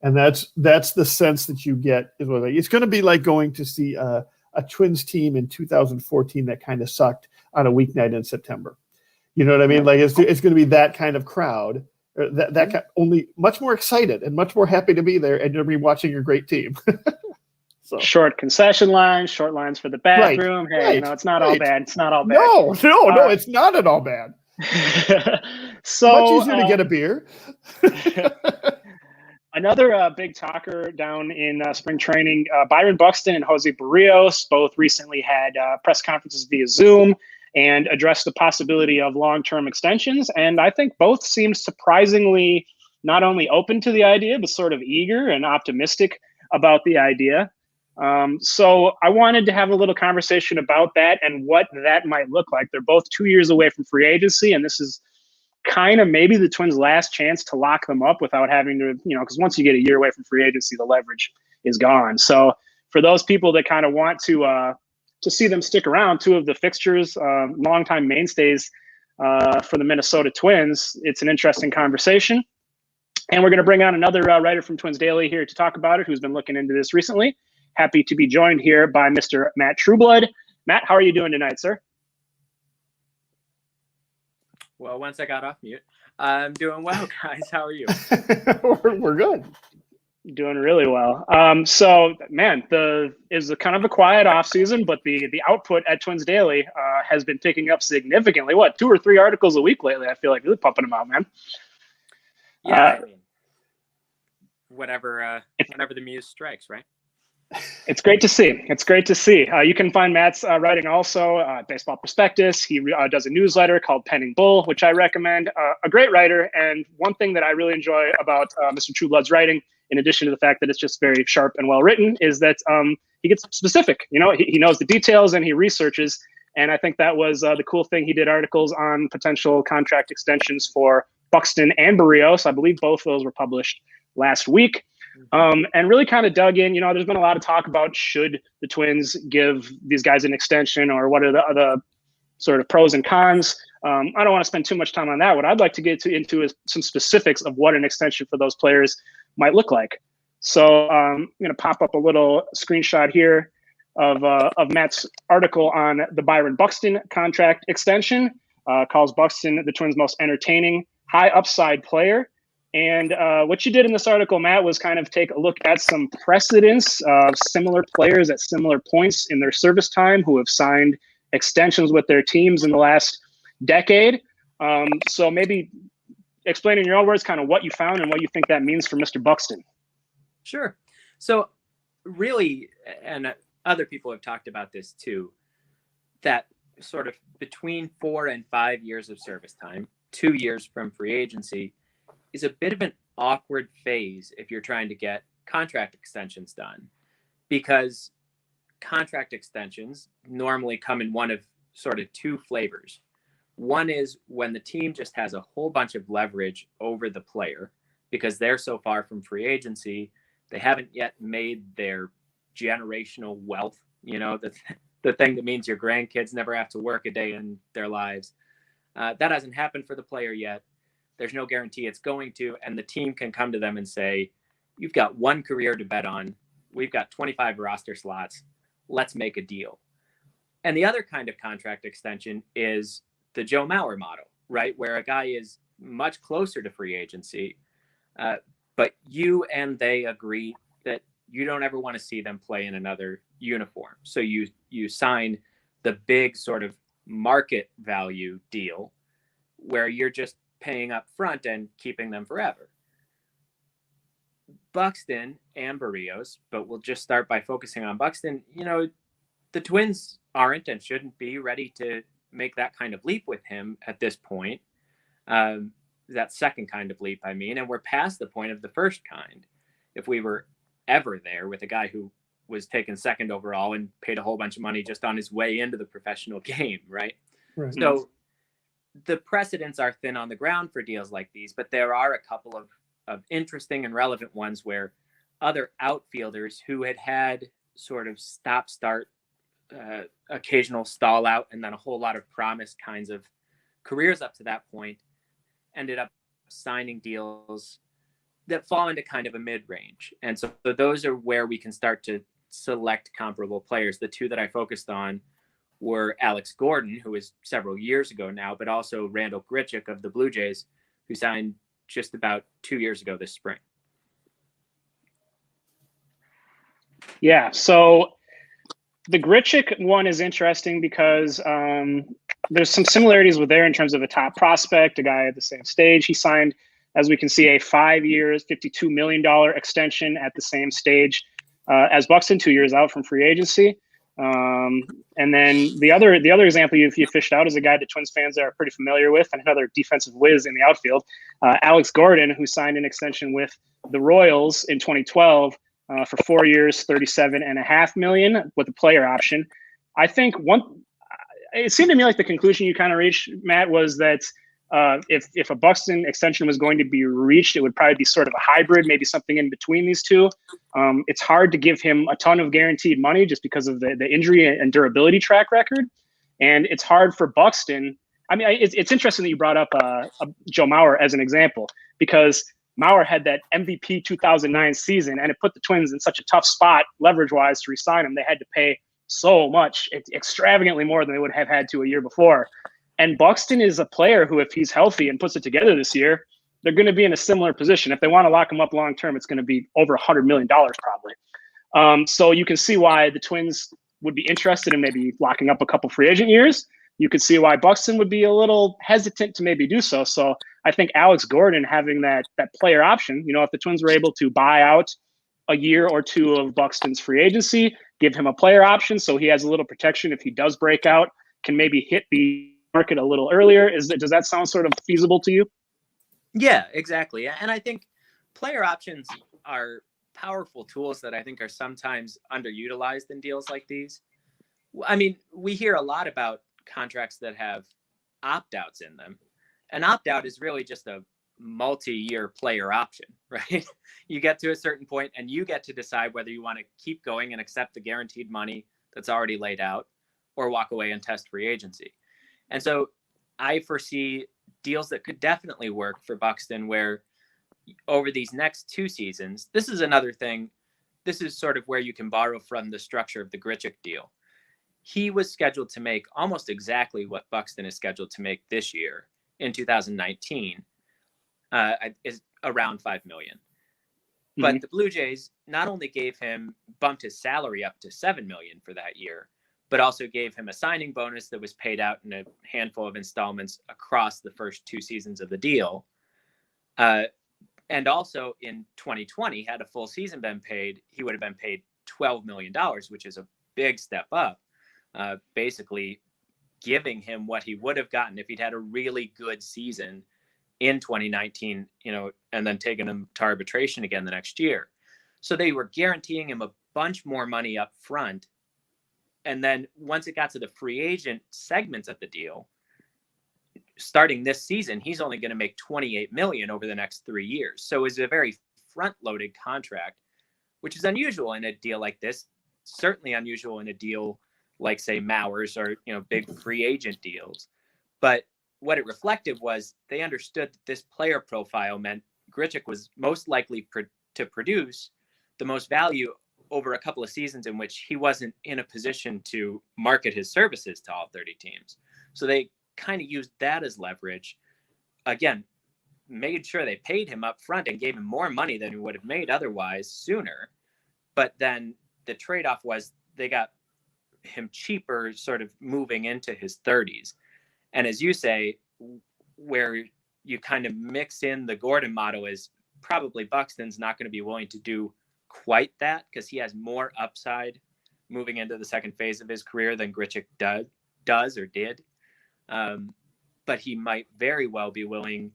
[SPEAKER 2] And that's the sense that you get. It's going to be like going to see a Twins team in 2014 that kind of sucked on a weeknight in September. You know what I mean? Like it's going to be that kind of crowd, only much more excited and much more happy to be there, and you'll be watching your great team.
[SPEAKER 1] So. Short concession lines, short lines for the bathroom.
[SPEAKER 2] Right,
[SPEAKER 1] hey, it's not all bad. It's not all bad.
[SPEAKER 2] No, it's not at all bad.
[SPEAKER 1] So
[SPEAKER 2] much easier to get a beer.
[SPEAKER 1] Another big talker down in spring training, Byron Buxton and Jose Berrios both recently had press conferences via Zoom and addressed the possibility of long-term extensions. And I think both seemed surprisingly not only open to the idea, but sort of eager and optimistic about the idea. So I wanted to have a little conversation about that and what that might look like. They're both 2 years away from free agency, and this is kind of maybe the Twins' last chance to lock them up without having to, because once you get a year away from free agency, the leverage is gone. So for those people that kind of want to see them stick around, two of the fixtures, longtime mainstays for the Minnesota Twins, it's an interesting conversation. And we're going to bring on another writer from Twins Daily here to talk about it, who's been looking into this recently. Happy to be joined here by Mr. Matt Trueblood. Matt, how are you doing tonight, sir?
[SPEAKER 3] Well, once I got off mute, I'm doing well, guys. How are you?
[SPEAKER 2] We're good.
[SPEAKER 1] Doing really well. So, man, is a kind of a quiet off season, but the output at Twins Daily has been picking up significantly. What, 2 or 3 articles a week lately? I feel like really pumping them out, man.
[SPEAKER 3] Yeah, I mean, whenever the muse strikes, right?
[SPEAKER 1] It's great to see. It's great to see. You can find Matt's writing also at Baseball Prospectus. He does a newsletter called Penning Bull, which I recommend. A great writer. And one thing that I really enjoy about Mr. Trueblood's writing, in addition to the fact that it's just very sharp and well written, is that he gets specific. He knows the details and he researches. And I think that was the cool thing. He did articles on potential contract extensions for Buxton and Berrios. I believe both of those were published last week. And really kind of dug in. There's been a lot of talk about should the Twins give these guys an extension, or what are the sort of pros and cons. I don't want to spend too much time on that. What I'd like to get into is some specifics of what an extension for those players might look like. So I'm going to pop up a little screenshot here of Matt's article on the Byron Buxton contract extension. Calls Buxton the Twins' most entertaining, high upside player. And what you did in this article, Matt, was kind of take a look at some precedents of similar players at similar points in their service time who have signed extensions with their teams in the last decade. So maybe explain in your own words kind of what you found and what you think that means for Mr. Buxton.
[SPEAKER 3] Sure. So really, and other people have talked about this too, that sort of between 4 and 5 years of service time, 2 years from free agency, is a bit of an awkward phase if you're trying to get contract extensions done, because contract extensions normally come in one of sort of 2 flavors. One is when the team just has a whole bunch of leverage over the player because they're so far from free agency, they haven't yet made their generational wealth, the thing that means your grandkids never have to work a day in their lives. That hasn't happened for the player yet. There's no guarantee it's going to, and the team can come to them and say, you've got 1 career to bet on. We've got 25 roster slots. Let's make a deal. And the other kind of contract extension is the Joe Mauer model, right? Where a guy is much closer to free agency, but you and they agree that you don't ever want to see them play in another uniform. So you sign the big sort of market value deal where you're just paying up front and keeping them forever. Buxton and Berrios, but we'll just start by focusing on Buxton. The Twins aren't and shouldn't be ready to make that kind of leap with him at this point. That second kind of leap, I mean, and we're past the point of the first kind. If we were ever there with a guy who was taken second overall and paid a whole bunch of money just on his way into the professional game, right? So the precedents are thin on the ground for deals like these, but there are a couple of interesting and relevant ones where other outfielders who had sort of stop-start, occasional stall out, and then a whole lot of promise kinds of careers up to that point ended up signing deals that fall into kind of a mid-range. And so those are where we can start to select comparable players. The two that I focused on were Alex Gordon, who was several years ago now, but also Randall Grichuk of the Blue Jays, who signed just about 2 years ago this spring.
[SPEAKER 1] Yeah, so the Grichuk one is interesting because there's some similarities with there in terms of a top prospect, a guy at the same stage. He signed, as we can see, a 5 years, $52 million extension at the same stage as Buxton, 2 years out from free agency. And then the other example you fished out is a guy that Twins fans are pretty familiar with, and another defensive whiz in the outfield, Alex Gordon, who signed an extension with the Royals in 2012 for 4 years, $37.5 million with a player option. I think it seemed to me like the conclusion you kind of reached, Matt, was that if a Buxton extension was going to be reached, it would probably be sort of a hybrid, maybe something in between these two. It's hard to give him a ton of guaranteed money just because of the injury and durability track record. And it's hard for Buxton. I mean, it's interesting that you brought up Joe Mauer as an example, because Mauer had that MVP 2009 season, and it put the Twins in such a tough spot leverage-wise to re-sign him. They had to pay so much, extravagantly more than they would have had to a year before. And Buxton is a player who, if he's healthy and puts it together this year, they're going to be in a similar position. If they want to lock him up long-term, it's going to be over $100 million probably. So you can see why the Twins would be interested in maybe locking up a couple free agent years. You could see why Buxton would be a little hesitant to maybe do so. So I think Alex Gordon having that player option, if the Twins were able to buy out a year or two of Buxton's free agency, give him a player option so he has a little protection if he does break out, can maybe hit the market a little earlier. Does that sound sort of feasible to you?
[SPEAKER 3] Yeah, exactly. And I think player options are powerful tools that I think are sometimes underutilized in deals like these. I mean, we hear a lot about contracts that have opt-outs in them. An opt-out is really just a multi-year player option, right? You get to a certain point and you get to decide whether you want to keep going and accept the guaranteed money that's already laid out or walk away and test free agency. And so I foresee deals that could definitely work for Buxton, where over these next 2 seasons, this is another thing. This is sort of where you can borrow from the structure of the Grichuk deal. He was scheduled to make almost exactly what Buxton is scheduled to make this year in 2019, is around $5 million. Mm-hmm. But the Blue Jays not only bumped his salary up to $7 million for that year, but also gave him a signing bonus that was paid out in a handful of installments across the first 2 seasons of the deal. And also in 2020, had a full season been paid, he would have been paid $12 million, which is a big step up, basically giving him what he would have gotten if he'd had a really good season in 2019, and then taking him to arbitration again the next year. So they were guaranteeing him a bunch more money up front. And then once it got to the free agent segments of the deal, starting this season, he's only going to make $28 million over the next 3 years. So it's a very front-loaded contract, which is unusual in a deal like this. Certainly unusual in a deal like, say, Mauer's or big free agent deals. But what it reflected was they understood that this player profile meant Grichuk was most likely to produce the most value over a couple of seasons in which he wasn't in a position to market his services to all 30 teams. So they kind of used that as leverage. Again, made sure they paid him up front and gave him more money than he would have made otherwise sooner. But then the trade-off was they got him cheaper sort of moving into his 30s. And as you say, where you kind of mix in the Gordon model is probably Buxton's not going to be willing to do quite that because he has more upside moving into the second phase of his career than Grichuk does or did. But he might very well be willing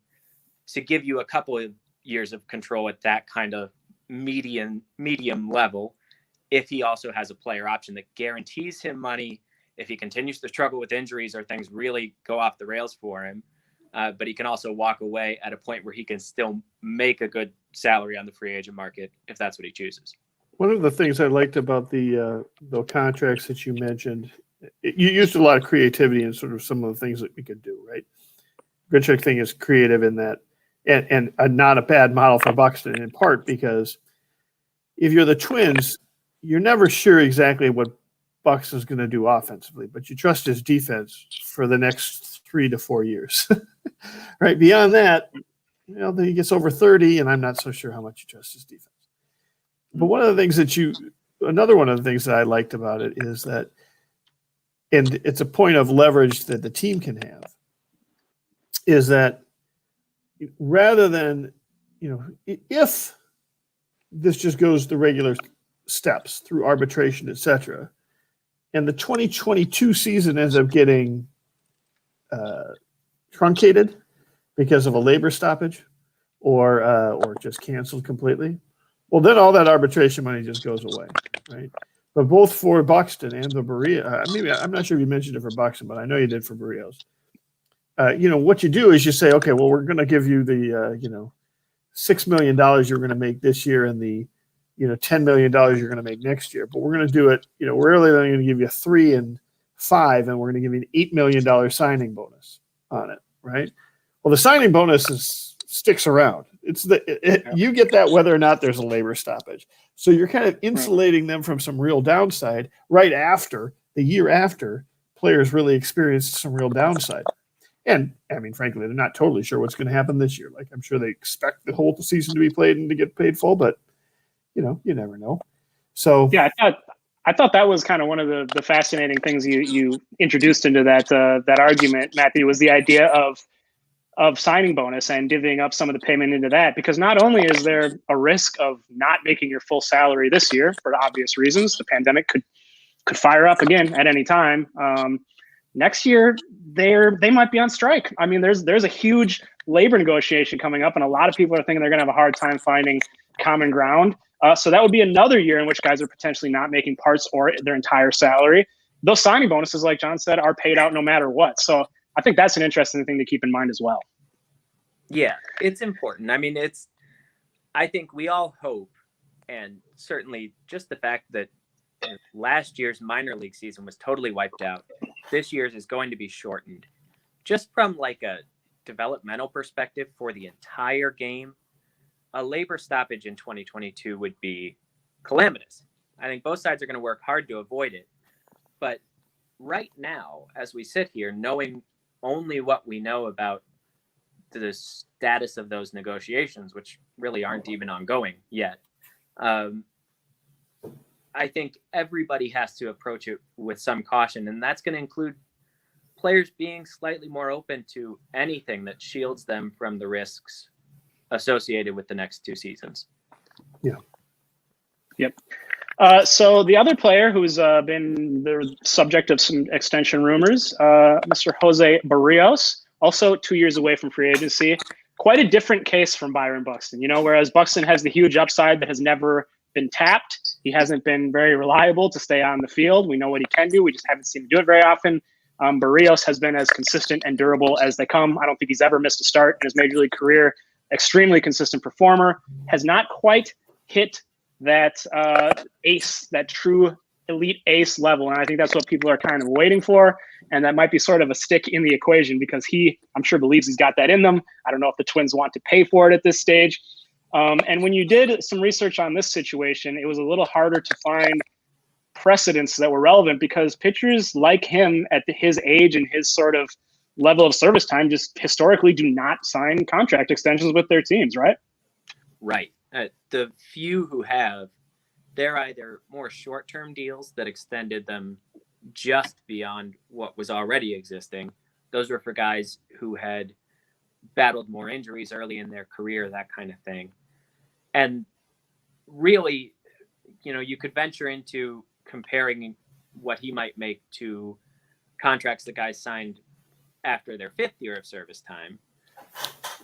[SPEAKER 3] to give you a couple of years of control at that kind of medium level if he also has a player option that guarantees him money if he continues to struggle with injuries or things really go off the rails for him. But he can also walk away at a point where he can still make a good salary on the free agent market if that's what he chooses.
[SPEAKER 2] One of the things I liked about the contracts that you mentioned, you used a lot of creativity in sort of some of the things that we could do, right? Grichuk thing is creative in that and not a bad model for Buxton, in part because if you're the Twins, you're never sure exactly what Buxton's going to do offensively, but you trust his defense for the next 3 to 4 years. Right? Beyond that, then he gets over 30, and I'm not so sure how much you trust his defense. But another one of the things that I liked about it is that, and it's a point of leverage that the team can have, is that rather than, if this just goes the regular steps through arbitration, et cetera, and the 2022 season ends up getting truncated because of a labor stoppage or just canceled completely, well, then all that arbitration money just goes away, right? But both for Buxton and the Berrios, maybe I'm not sure if you mentioned it for Buxton, but I know you did for Berrios. What you do is you say, okay, well, we're going to give you the, $6 million you're going to make this year and the, $10 million you're going to make next year. But we're going to do it, we're really only going to give you 3 and 5, and we're going to give you an $8 million signing bonus on it, right? Well, the signing bonus sticks around. You get that whether or not there's a labor stoppage. So you're kind of insulating them from some real downside right after, the year after, players really experienced some real downside. And, I mean, frankly, they're not totally sure what's going to happen this year. Like, I'm sure they expect the whole season to be played and to get paid full, but, you never know. So
[SPEAKER 1] yeah, I thought that was kind of one of the fascinating things you introduced into that argument, Matthew, was the idea of signing bonus and divvying up some of the payment into that, because not only is there a risk of not making your full salary this year for obvious reasons, the pandemic could fire up again at any time. Next year, they might be on strike. I mean, there's a huge labor negotiation coming up, and a lot of people are thinking they're going to have a hard time finding common ground. So that would be another year in which guys are potentially not making parts or their entire salary. Those signing bonuses, like John said, are paid out no matter what. So I think that's an interesting thing to keep in mind as well.
[SPEAKER 3] Yeah, it's important. I mean, I think we all hope, and certainly just the fact that last year's minor league season was totally wiped out. This year's is going to be shortened. Just from like a developmental perspective for the entire game, a labor stoppage in 2022 would be calamitous. I think both sides are going to work hard to avoid it. But right now, as we sit here, knowing only what we know about the status of those negotiations, which really aren't even ongoing yet, I think everybody has to approach it with some caution, and that's going to include players being slightly more open to anything that shields them from the risks associated with the next 2 seasons.
[SPEAKER 2] Yeah.
[SPEAKER 1] Yep. So the other player who's been the subject of some extension rumors, Mr. Jose Barrios, also 2 years away from free agency. Quite a different case from Byron Buxton, whereas Buxton has the huge upside that has never been tapped. He hasn't been very reliable to stay on the field. We know what he can do. We just haven't seen him do it very often. Berrios has been as consistent and durable as they come. I don't think he's ever missed a start in his major league career. Extremely consistent performer. Has not quite hit that ace, that true elite ace level. And I think that's what people are kind of waiting for. And that might be sort of a stick in the equation because I'm sure, believes he's got that in them. I don't know if the Twins want to pay for it at this stage. And when you did some research on this situation, it was a little harder to find precedents that were relevant because pitchers like him at his age and his sort of level of service time just historically do not sign contract extensions with their teams, right?
[SPEAKER 3] Right. The few who have, they're either more short-term deals that extended them just beyond what was already existing. Those were for guys who had battled more injuries early in their career, that kind of thing. And really, you could venture into comparing what he might make to contracts that guys signed after their 5th year of service time.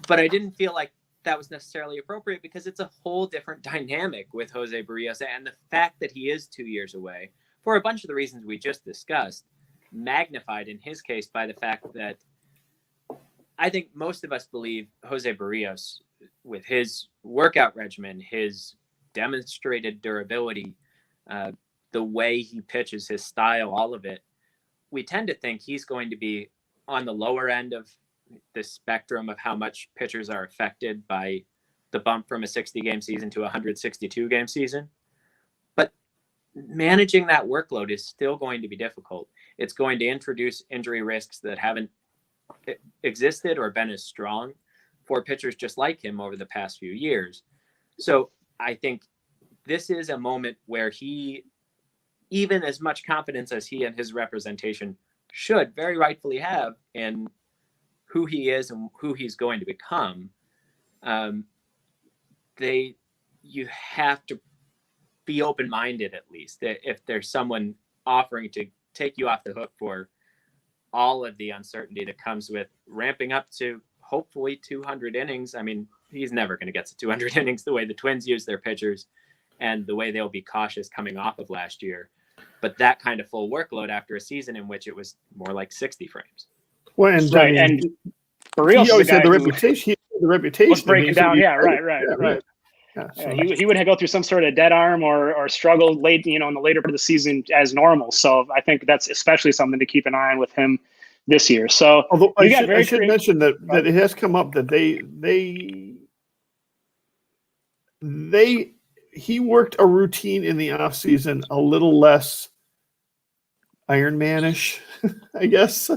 [SPEAKER 3] But I didn't feel like that was necessarily appropriate because it's a whole different dynamic with Jose Berrios, and the fact that he is 2 years away for a bunch of the reasons we just discussed, magnified in his case by the fact that I think most of us believe Jose Berrios, with his workout regimen, his demonstrated durability, the way he pitches, his style, all of it, we tend to think he's going to be on the lower end of the spectrum of how much pitchers are affected by the bump from a 60-game season to a 162-game season. But managing that workload is still going to be difficult. It's going to introduce injury risks that haven't existed or been as strong for pitchers just like him over the past few years. So I think this is a moment where he, even as much confidence as he and his representation should very rightfully have in who he is and who he's going to become, you have to be open-minded, at least, if there's someone offering to take you off the hook for all of the uncertainty that comes with ramping up to hopefully 200 innings. I mean, he's never going to get to 200 innings the way the Twins use their pitchers and the way they'll be cautious coming off of last year. But that kind of full workload after a season in which it was more like 60 frames.
[SPEAKER 2] Well, and
[SPEAKER 1] right,
[SPEAKER 2] I mean,
[SPEAKER 1] and Berrios
[SPEAKER 2] he always had the reputation. He had the reputation
[SPEAKER 1] was breaking down. Yeah, right.
[SPEAKER 2] Yeah, so.
[SPEAKER 1] He would go through some sort of dead arm or struggle late, in the later part of the season as normal. So I think that's especially something to keep an eye on with him this year. So
[SPEAKER 2] although I should mention that it has come up that he worked a routine in the off season a little less Iron Man-ish, I guess,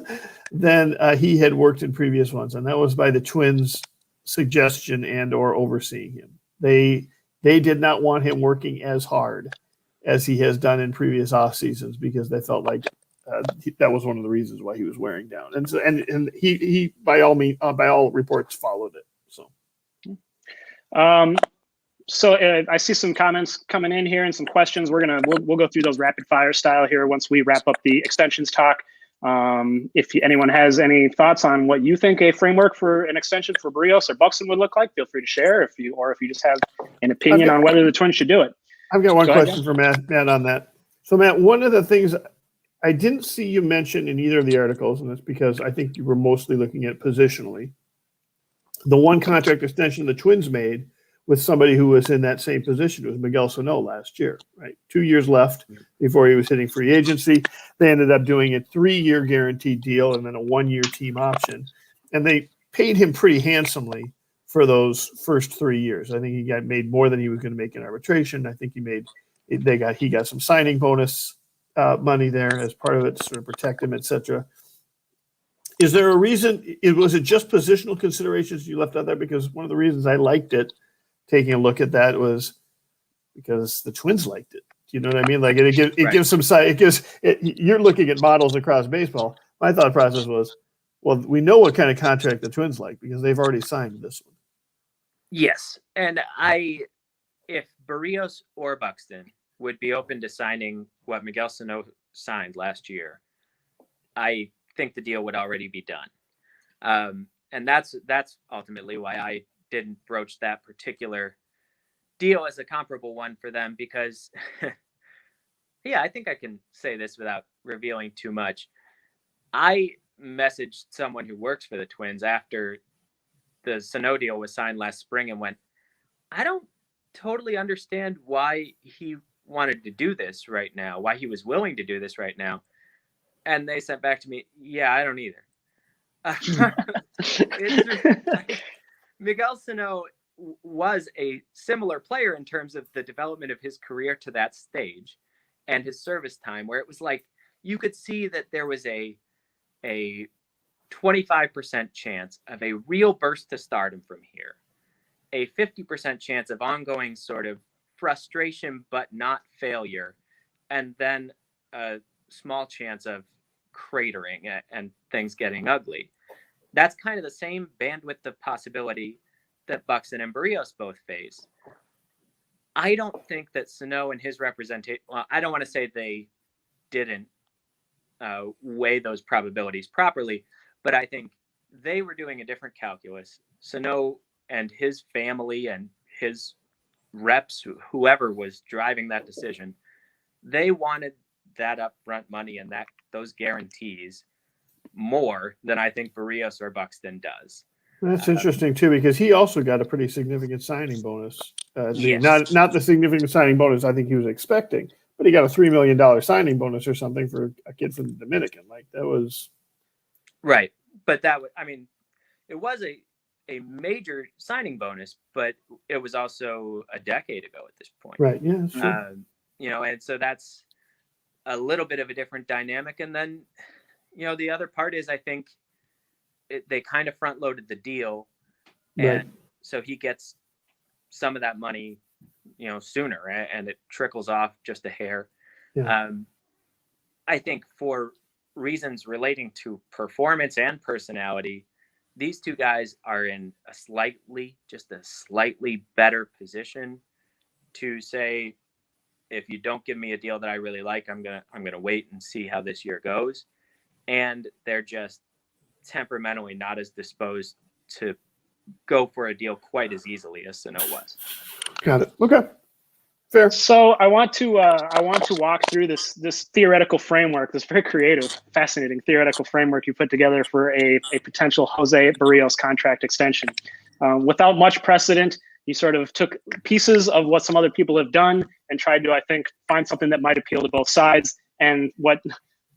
[SPEAKER 2] than he had worked in previous ones, and that was by the Twins' suggestion and or overseeing him. They did not want him working as hard as he has done in previous off seasons because they felt like that was one of the reasons why he was wearing down. And so and he by all reports followed it.
[SPEAKER 1] So I see some comments coming in here and some questions. We'll go through those rapid fire style here once we wrap up the extensions talk. If anyone has any thoughts on what you think a framework for an extension for Barrios or Buxton would look like, feel free to share. If you just have an opinion on whether the Twins should do it.
[SPEAKER 2] I've got one question for Matt on that. So Matt, one of the things I didn't see you mention in either of the articles, and that's because I think you were mostly looking at positionally, the one contract extension the Twins made with somebody who was in that same position. It was Miguel Sano last year, right? 2 years left before he was hitting free agency. They ended up doing a 3-year guaranteed deal and then a 1-year team option. And they paid him pretty handsomely for those first 3 years. I think he made more than he was going to make in arbitration. I think he got some signing bonus money there as part of it to sort of protect him, etc. Is there a reason? Was it just positional considerations you left out there? Because one of the reasons I liked it, taking a look at that, was because the Twins liked it. Do you know what I mean? Like it gives some side. You're looking at models across baseball. My thought process was, well, we know what kind of contract the Twins like because they've already signed this one.
[SPEAKER 3] Yes, and if Berrios or Buxton would be open to signing what Miguel Sano signed last year, I think the deal would already be done. And that's ultimately why I didn't broach that particular deal as a comparable one for them, because I think I can say this without revealing too much. I messaged someone who works for the Twins after the Sano deal was signed last spring and went, I don't totally understand why he wanted to do this right now, why he was willing to do this right now. And they sent back to me, yeah, I don't either. Miguel Sano was a similar player in terms of the development of his career to that stage and his service time, where it was like you could see that there was a 25% chance of a real burst to stardom from here, a 50% chance of ongoing sort of frustration but not failure, and then a small chance of cratering and things getting ugly. That's kind of the same bandwidth of possibility that Buxton and Barrios both face. I don't think that Sano and his representation, well, I don't want to say they didn't weigh those probabilities properly, but I think they were doing a different calculus. Sano and his family and his reps, whoever was driving that decision, they wanted that upfront money and those guarantees more than I think Berrios or Buxton does.
[SPEAKER 2] That's interesting too, because he also got a pretty significant signing bonus.
[SPEAKER 3] Yes.
[SPEAKER 2] Not the significant signing bonus I think he was expecting, but he got a $3 million signing bonus or something for a kid from the Dominican. Like that was
[SPEAKER 3] right. But that would, I mean, it was a major signing bonus, but it was also a decade ago at this point.
[SPEAKER 2] Right. Yeah. Sure.
[SPEAKER 3] And so that's a little bit of a different dynamic. And then, the other part is I think they kind of front loaded the deal, and so he gets some of that money, sooner, and it trickles off just a hair.
[SPEAKER 2] Yeah.
[SPEAKER 3] I think for reasons relating to performance and personality, these two guys are in a slightly better position to say, if you don't give me a deal that I really like, I'm gonna wait and see how this year goes. And they're just temperamentally not as disposed to go for a deal quite as easily as Sano was.
[SPEAKER 2] Got it. Okay. Fair.
[SPEAKER 1] So I want to walk through this theoretical framework, this very creative, fascinating theoretical framework you put together for a potential Jose Berrios contract extension. Without much precedent, you sort of took pieces of what some other people have done and tried to, I think, find something that might appeal to both sides. And what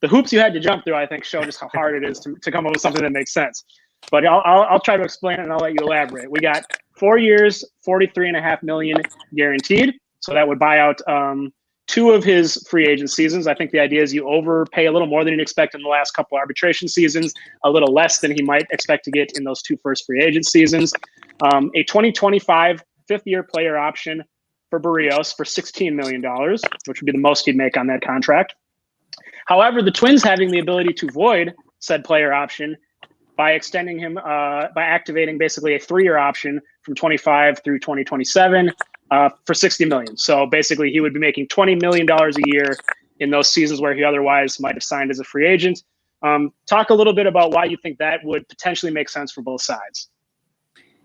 [SPEAKER 1] the hoops you had to jump through, I think, show just how hard it is to come up with something that makes sense. But I'll try to explain it, and I'll let you elaborate. We got 4 years, $43.5 million guaranteed. So that would buy out 2 of his free agent seasons. I think the idea is you overpay a little more than you'd expect in the last couple arbitration seasons, a little less than he might expect to get in those 2 first free agent seasons. A 2025 fifth-year player option for Barrios for $16 million, which would be the most he'd make on that contract. However, the Twins having the ability to void said player option by extending him, by activating basically a 3-year option from 25 through 2027 for $60 million. So basically he would be making $20 million a year in those seasons where he otherwise might have signed as a free agent. Talk a little bit about why you think that would potentially make sense for both sides.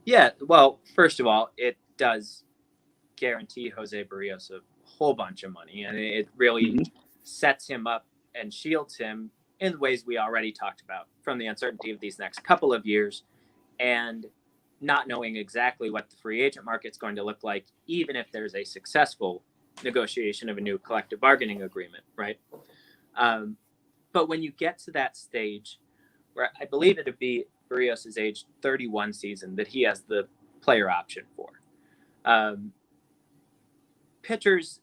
[SPEAKER 3] Yeah, well, first of all, it does guarantee Jose Berrios a whole bunch of money, and it really sets him up and shields him in the ways we already talked about, from the uncertainty of these next couple of years and not knowing exactly what the free agent market's going to look like, even if there's a successful negotiation of a new collective bargaining agreement, right? But when you get to that stage, where I believe it would be Berrios' age 31 season that he has the player option for. Pitchers,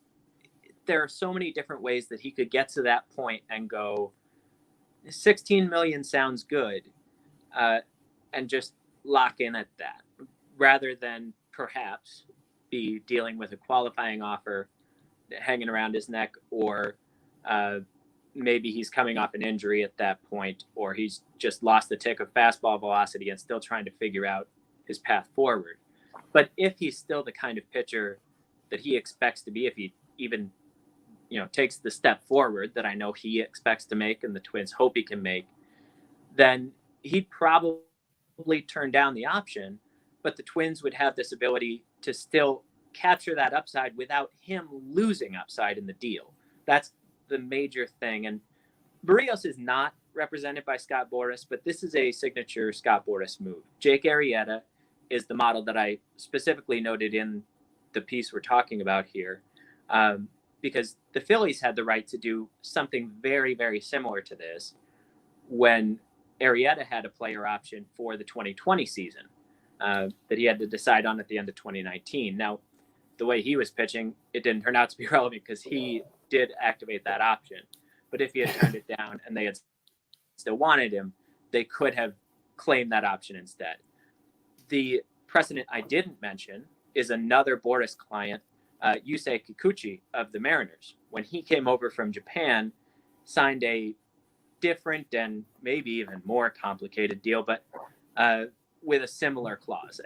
[SPEAKER 3] there are so many different ways that he could get to that point and go, 16 million sounds good, and just lock in at that, rather than perhaps be dealing with a qualifying offer hanging around his neck, or maybe he's coming off an injury at that point, or he's just lost the tick of fastball velocity and still trying to figure out his path forward. But if he's still the kind of pitcher that he expects to be, if he even takes the step forward that I know he expects to make and the Twins hope he can make, then he'd probably turn down the option, but the Twins would have this ability to still capture that upside without him losing upside in the deal. That's the major thing. And Barrios is not represented by Scott Boras, but this is a signature Scott Boras move. Jake Arrieta is the model that I specifically noted in the piece we're talking about here, because the Phillies had the right to do something very, very similar to this when Arrieta had a player option for the 2020 season that he had to decide on at the end of 2019. Now, the way he was pitching, it didn't turn out to be relevant because he did activate that option. But if he had turned it down and they had still wanted him, they could have claimed that option instead. The precedent I didn't mention is another Boras client, Yusei Kikuchi of the Mariners. When he came over from Japan, signed a different and maybe even more complicated deal, but with a similar clause.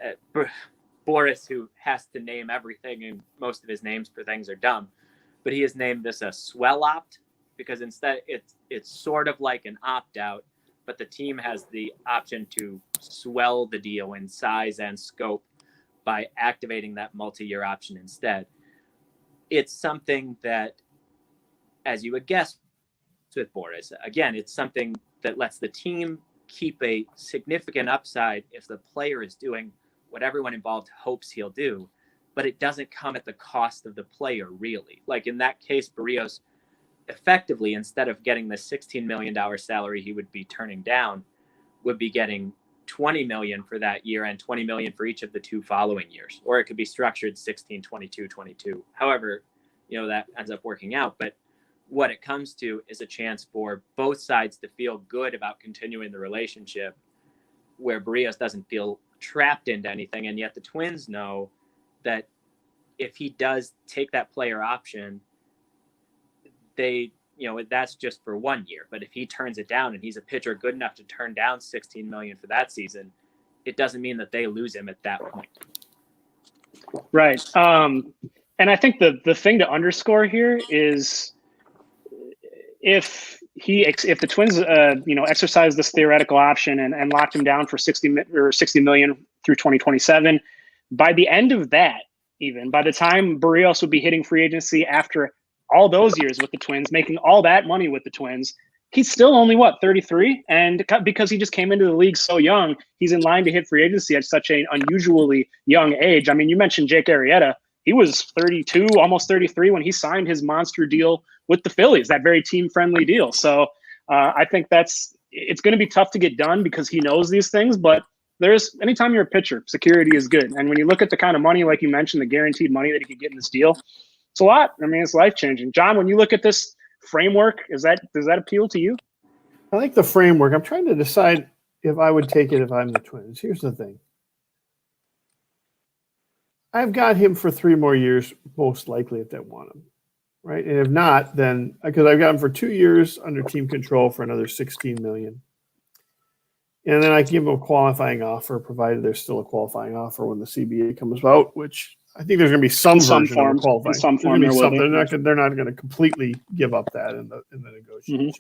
[SPEAKER 3] Boras, who has to name everything, and most of his names for things are dumb, but he has named this a swell opt, because instead it's sort of like an opt-out, but the team has the option to swell the deal in size and scope by activating that multi-year option instead. It's something that, as you would guess with Boras, again, it's something that lets the team keep a significant upside if the player is doing what everyone involved hopes he'll do, but it doesn't come at the cost of the player, really. Like in that case, Berrios effectively, instead of getting the $16 million salary he would be turning down, would be getting $20 million for that year and $20 million for each of the 2 following years, or it could be structured 16, 22, 22. However, that ends up working out. But what it comes to is a chance for both sides to feel good about continuing the relationship, where Berrios doesn't feel trapped into anything. And yet the Twins know that if he does take that player option, that's just for 1 year. But if he turns it down and he's a pitcher good enough to turn down $16 million for that season, it doesn't mean that they lose him at that point.
[SPEAKER 1] Right. And I think the thing to underscore here is if the Twins exercise this theoretical option and locked him down for $60 million through 2027, by the end of that, even by the time Barrios would be hitting free agency after all those years with the Twins, making all that money with the Twins, he's still only 33, and because he just came into the league so young, he's in line to hit free agency at such an unusually young age. I mean, you mentioned Jake Arrieta. He was 32, almost 33 when he signed his monster deal with the Phillies, that very team-friendly deal. So I think it's going to be tough to get done because he knows these things, but anytime you're a pitcher, security is good. And when you look at the kind of money, like you mentioned, the guaranteed money that he could get in this deal, it's a lot. I mean, it's life-changing. John, when you look at this framework, does that appeal to you?
[SPEAKER 2] I like the framework. I'm trying to decide if I would take it if I'm the Twins. Here's the thing. I've got him for 3 more years, most likely, if they want him, right? And if not, then because I've got him for 2 years under team control for another $16 million, and then I give him a qualifying offer, provided there's still a qualifying offer when the CBA comes out, which I think there's going to be some version of a qualifying.
[SPEAKER 1] In some form,
[SPEAKER 2] they're not going to completely give up that in the negotiations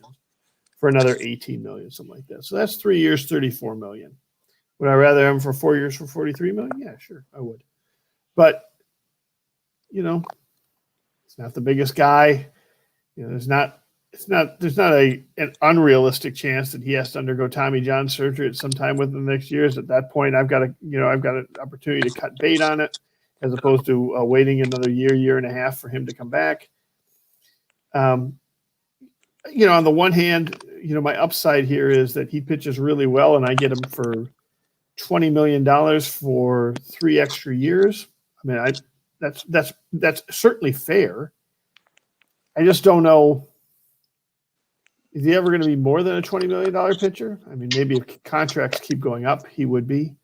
[SPEAKER 2] for another $18 million, something like that. So that's 3 years, $34 million. Would I rather have him for 4 years for $43 million? Yeah, sure, I would. But, it's not the biggest guy. There's not an unrealistic chance that he has to undergo Tommy John surgery at some time within the next years. At that point, I've got an opportunity to cut bait on it, as opposed to waiting another year and a half for him to come back. On the one hand, my upside here is that he pitches really well, and I get him for $20 million for 3 extra years. I mean, that's certainly fair. I just don't know. Is he ever going to be more than a $20 million pitcher? I mean, maybe if contracts keep going up, he would be,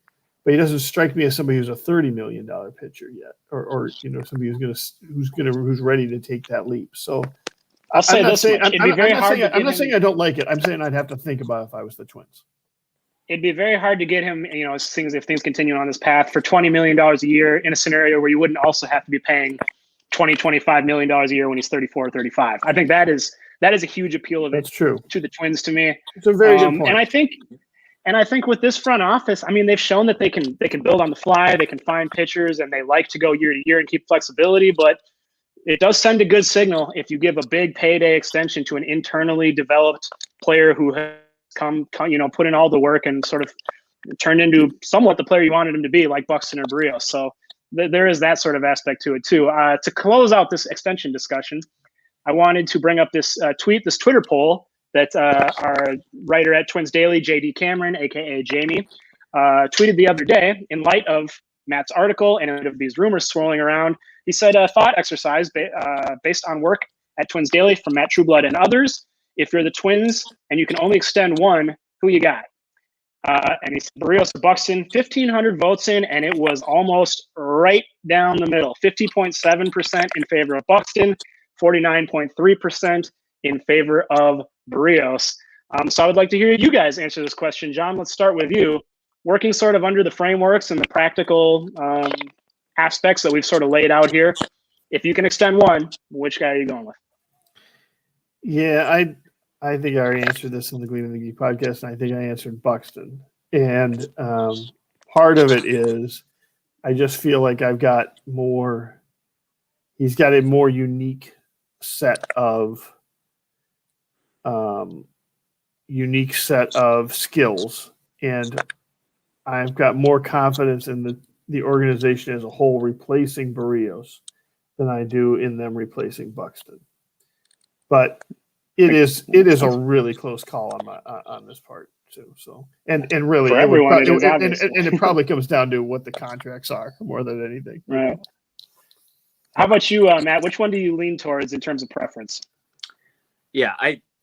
[SPEAKER 2] but he doesn't strike me as somebody who's a $30 million pitcher yet, or somebody who's ready to take that leap. So
[SPEAKER 1] I'll say this: it'd be very hard.
[SPEAKER 2] I'm not saying I don't like it. I'm saying I'd have to think about it if I was the Twins.
[SPEAKER 1] It'd be very hard to get him, if things continue on this path, for $20 million a year in a scenario where you wouldn't also have to be paying $25 million a year when he's 34 or 35. I think that is a huge appeal of
[SPEAKER 2] That's true.
[SPEAKER 1] to the Twins to me.
[SPEAKER 2] It's a very good point.
[SPEAKER 1] And I think with this front office, I mean, they've shown that they can build on the fly, they can find pitchers, and they like to go year to year and keep flexibility. But it does send a good signal if you give a big payday extension to an internally developed player who has put in all the work and sort of turned into somewhat the player you wanted him to be, like Buxton or Berrios. So there is that sort of aspect to it too. To close out this extension discussion, I wanted to bring up this Twitter poll that our writer at Twins Daily, JD Cameron, aka Jamie, tweeted the other day in light of Matt's article and of these rumors swirling around. He said a thought exercise based on work at Twins Daily from Matt Trueblood and others. If you're the Twins and you can only extend one, who you got? And he said Berrios or Buxton, 1,500 votes in, and it was almost right down the middle. 50.7% in favor of Buxton, 49.3% in favor of Barrios. So I would like to hear you guys answer this question. John, let's start with you. Working sort of under the frameworks and the practical aspects that we've sort of laid out here, if you can extend one, which guy are you going with?
[SPEAKER 2] Yeah, I think I already answered this in the Glean of the Geek podcast, and I think I answered Buxton. And part of it is I just feel like I've got more – he's got a more unique set of skills, and I've got more confidence in the organization as a whole replacing Barrios than I do in them replacing Buxton. But it is a really close call on this part. too. So and really,
[SPEAKER 1] For
[SPEAKER 2] it would
[SPEAKER 1] everyone,
[SPEAKER 2] pro-
[SPEAKER 1] it is, obviously.
[SPEAKER 2] and it probably comes down to what the contracts are more than anything.
[SPEAKER 1] Right. How about you, Matt? Which one do you lean towards in terms of preference?
[SPEAKER 3] Yeah,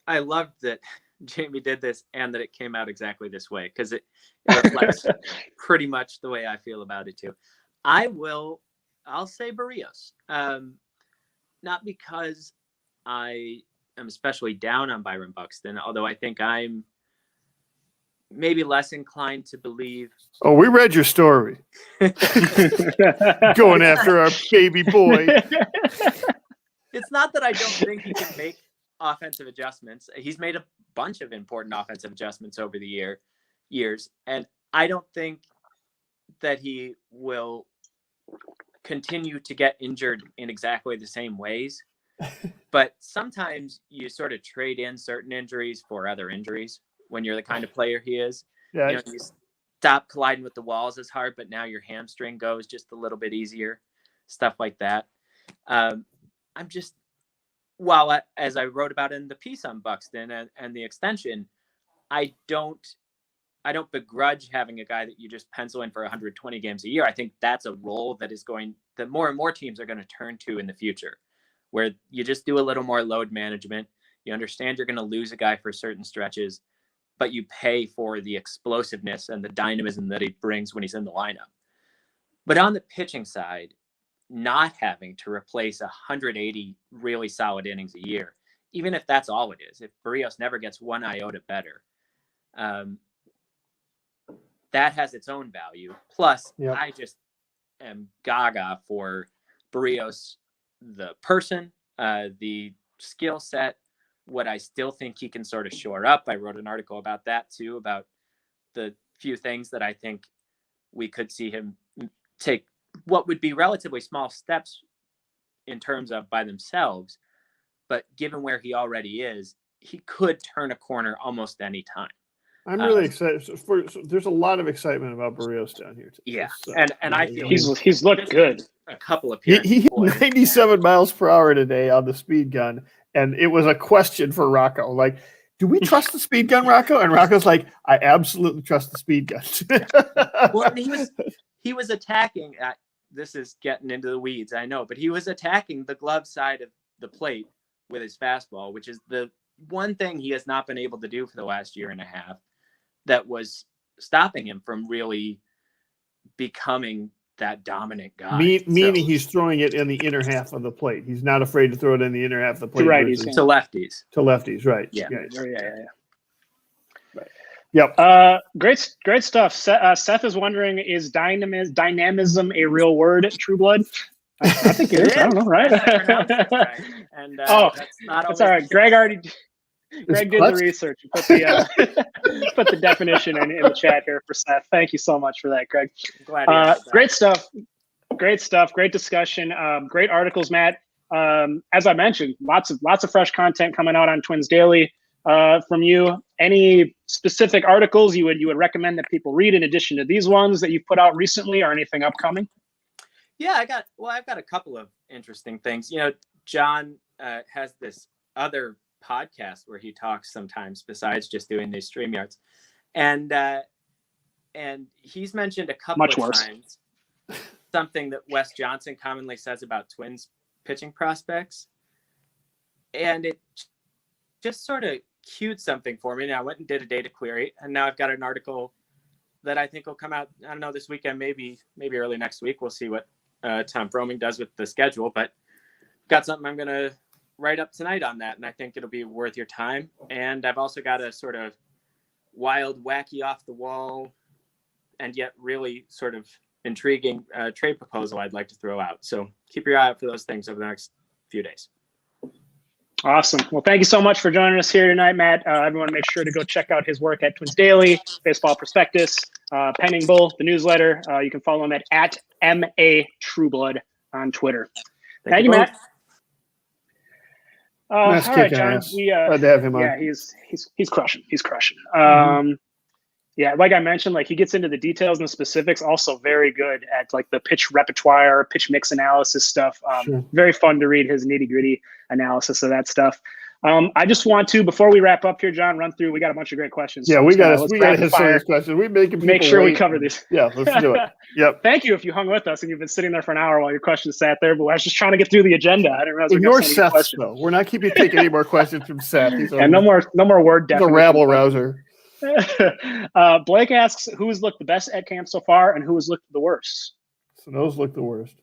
[SPEAKER 3] I loved that Jamie did this and that it came out exactly this way, because it reflects pretty much the way I feel about it too. I'll say Barrios. Not because I am especially down on Byron Buxton, although I think I'm maybe less inclined to believe.
[SPEAKER 2] Oh, we read your story. Going after our baby boy.
[SPEAKER 3] It's not that I don't think he can make offensive adjustments. He's made a bunch of important offensive adjustments over the years, and I don't think that he will continue to get injured in exactly the same ways. But sometimes you sort of trade in certain injuries for other injuries when you're the kind of player he is.
[SPEAKER 2] Yeah.
[SPEAKER 3] You stop colliding with the walls as hard, but now your hamstring goes just a little bit easier, stuff like that. As I wrote about in the piece on Buxton and the extension, I don't begrudge having a guy that you just pencil in for 120 games a year. I think that's a role that more and more teams are going to turn to in the future, where you just do a little more load management. You understand you're going to lose a guy for certain stretches, but you pay for the explosiveness and the dynamism that he brings when he's in the lineup. But on the pitching side, not having to replace 180 really solid innings a year, even if that's all it is, if Berrios never gets one iota better, that has its own value. Plus, yep. I just am gaga for Barrios, the person, the skill set, what I still think he can sort of shore up. I wrote an article about that too, about the few things that I think we could see him take what would be relatively small steps in terms of by themselves. But given where he already is, he could turn a corner almost any time.
[SPEAKER 2] I'm really excited. There's a lot of excitement about Barrios down here.
[SPEAKER 3] Yeah, and I feel
[SPEAKER 1] he's looked good.
[SPEAKER 3] A couple of appearances.
[SPEAKER 2] He hit 97 miles per hour today on the speed gun, and it was a question for Rocco. Like, do we trust the speed gun, Rocco? And Rocco's like, I absolutely trust the speed gun.
[SPEAKER 3] Well, he was attacking. This is getting into the weeds, I know, but he was attacking the glove side of the plate with his fastball, which is the one thing he has not been able to do for the last year and a half. That was stopping him from really becoming that dominant guy.
[SPEAKER 2] Meaning he's throwing it in the inner half of the plate. He's not afraid to throw it in the inner half of the plate.
[SPEAKER 1] To righties.
[SPEAKER 3] To lefties.
[SPEAKER 2] To lefties, right.
[SPEAKER 3] Yeah.
[SPEAKER 2] Right. Yep.
[SPEAKER 1] Great stuff. Seth is wondering, is dynamism a real word, True Blood? I think it is. I don't know, right?
[SPEAKER 3] Right. And
[SPEAKER 1] that's all right. Greg did the research and put the definition in the chat here for Seth. Thank you so much for that, Greg. Great stuff. Great discussion. Great articles, Matt. As I mentioned, lots of fresh content coming out on Twins Daily from you. Any specific articles you would recommend that people read in addition to these ones that you've put out recently, or anything upcoming?
[SPEAKER 3] Yeah, I've got a couple of interesting things. John has this other podcast where he talks sometimes besides just doing these StreamYards, and he's mentioned a couple of times something that Wes Johnson commonly says about Twins pitching prospects, and it just sort of cued something for me. And I went and did a data query, and now I've got an article that I think will come out, I don't know, this weekend, maybe early next week. We'll see what Tom Froming does with the schedule, but got something I'm going to write up tonight on that, and I think it'll be worth your time. And I've also got a sort of wild, wacky, off the wall, and yet really sort of intriguing trade proposal I'd like to throw out. So keep your eye out for those things over the next few days.
[SPEAKER 1] Awesome. Well, thank you so much for joining us here tonight, Matt. Everyone make sure to go check out his work at Twins Daily, Baseball Prospectus, Penning Bull, the newsletter. You can follow him at MA Trueblood on Twitter. Thank you, Matt. All right, John.
[SPEAKER 2] Glad to have him on.
[SPEAKER 1] Yeah, he's crushing. He's crushing. Yeah, like I mentioned, like he gets into the details and the specifics. Also, very good at like the pitch repertoire, pitch mix analysis stuff. Sure. Very fun to read his nitty gritty analysis of that stuff. I just want to, before we wrap up here, John, run through. We got a bunch of great questions.
[SPEAKER 2] Yeah,
[SPEAKER 1] so
[SPEAKER 2] we got
[SPEAKER 1] let's
[SPEAKER 2] hit some of these questions. We're making people
[SPEAKER 1] make sure we
[SPEAKER 2] wait.
[SPEAKER 1] cover these.
[SPEAKER 2] Yeah, let's do it. Yep.
[SPEAKER 1] Thank you if you hung with us and you've been sitting there for an hour while your questions sat there. But I was just trying to get through the agenda. I didn't realize we
[SPEAKER 2] Ignore
[SPEAKER 1] got so many
[SPEAKER 2] Seth
[SPEAKER 1] questions.
[SPEAKER 2] though. We're not taking any more questions from Seth.
[SPEAKER 1] And no more word.
[SPEAKER 2] The rabble rouser.
[SPEAKER 1] Blake asks, who has looked the best at camp so far, and who has looked the worst?
[SPEAKER 2] So those look the worst.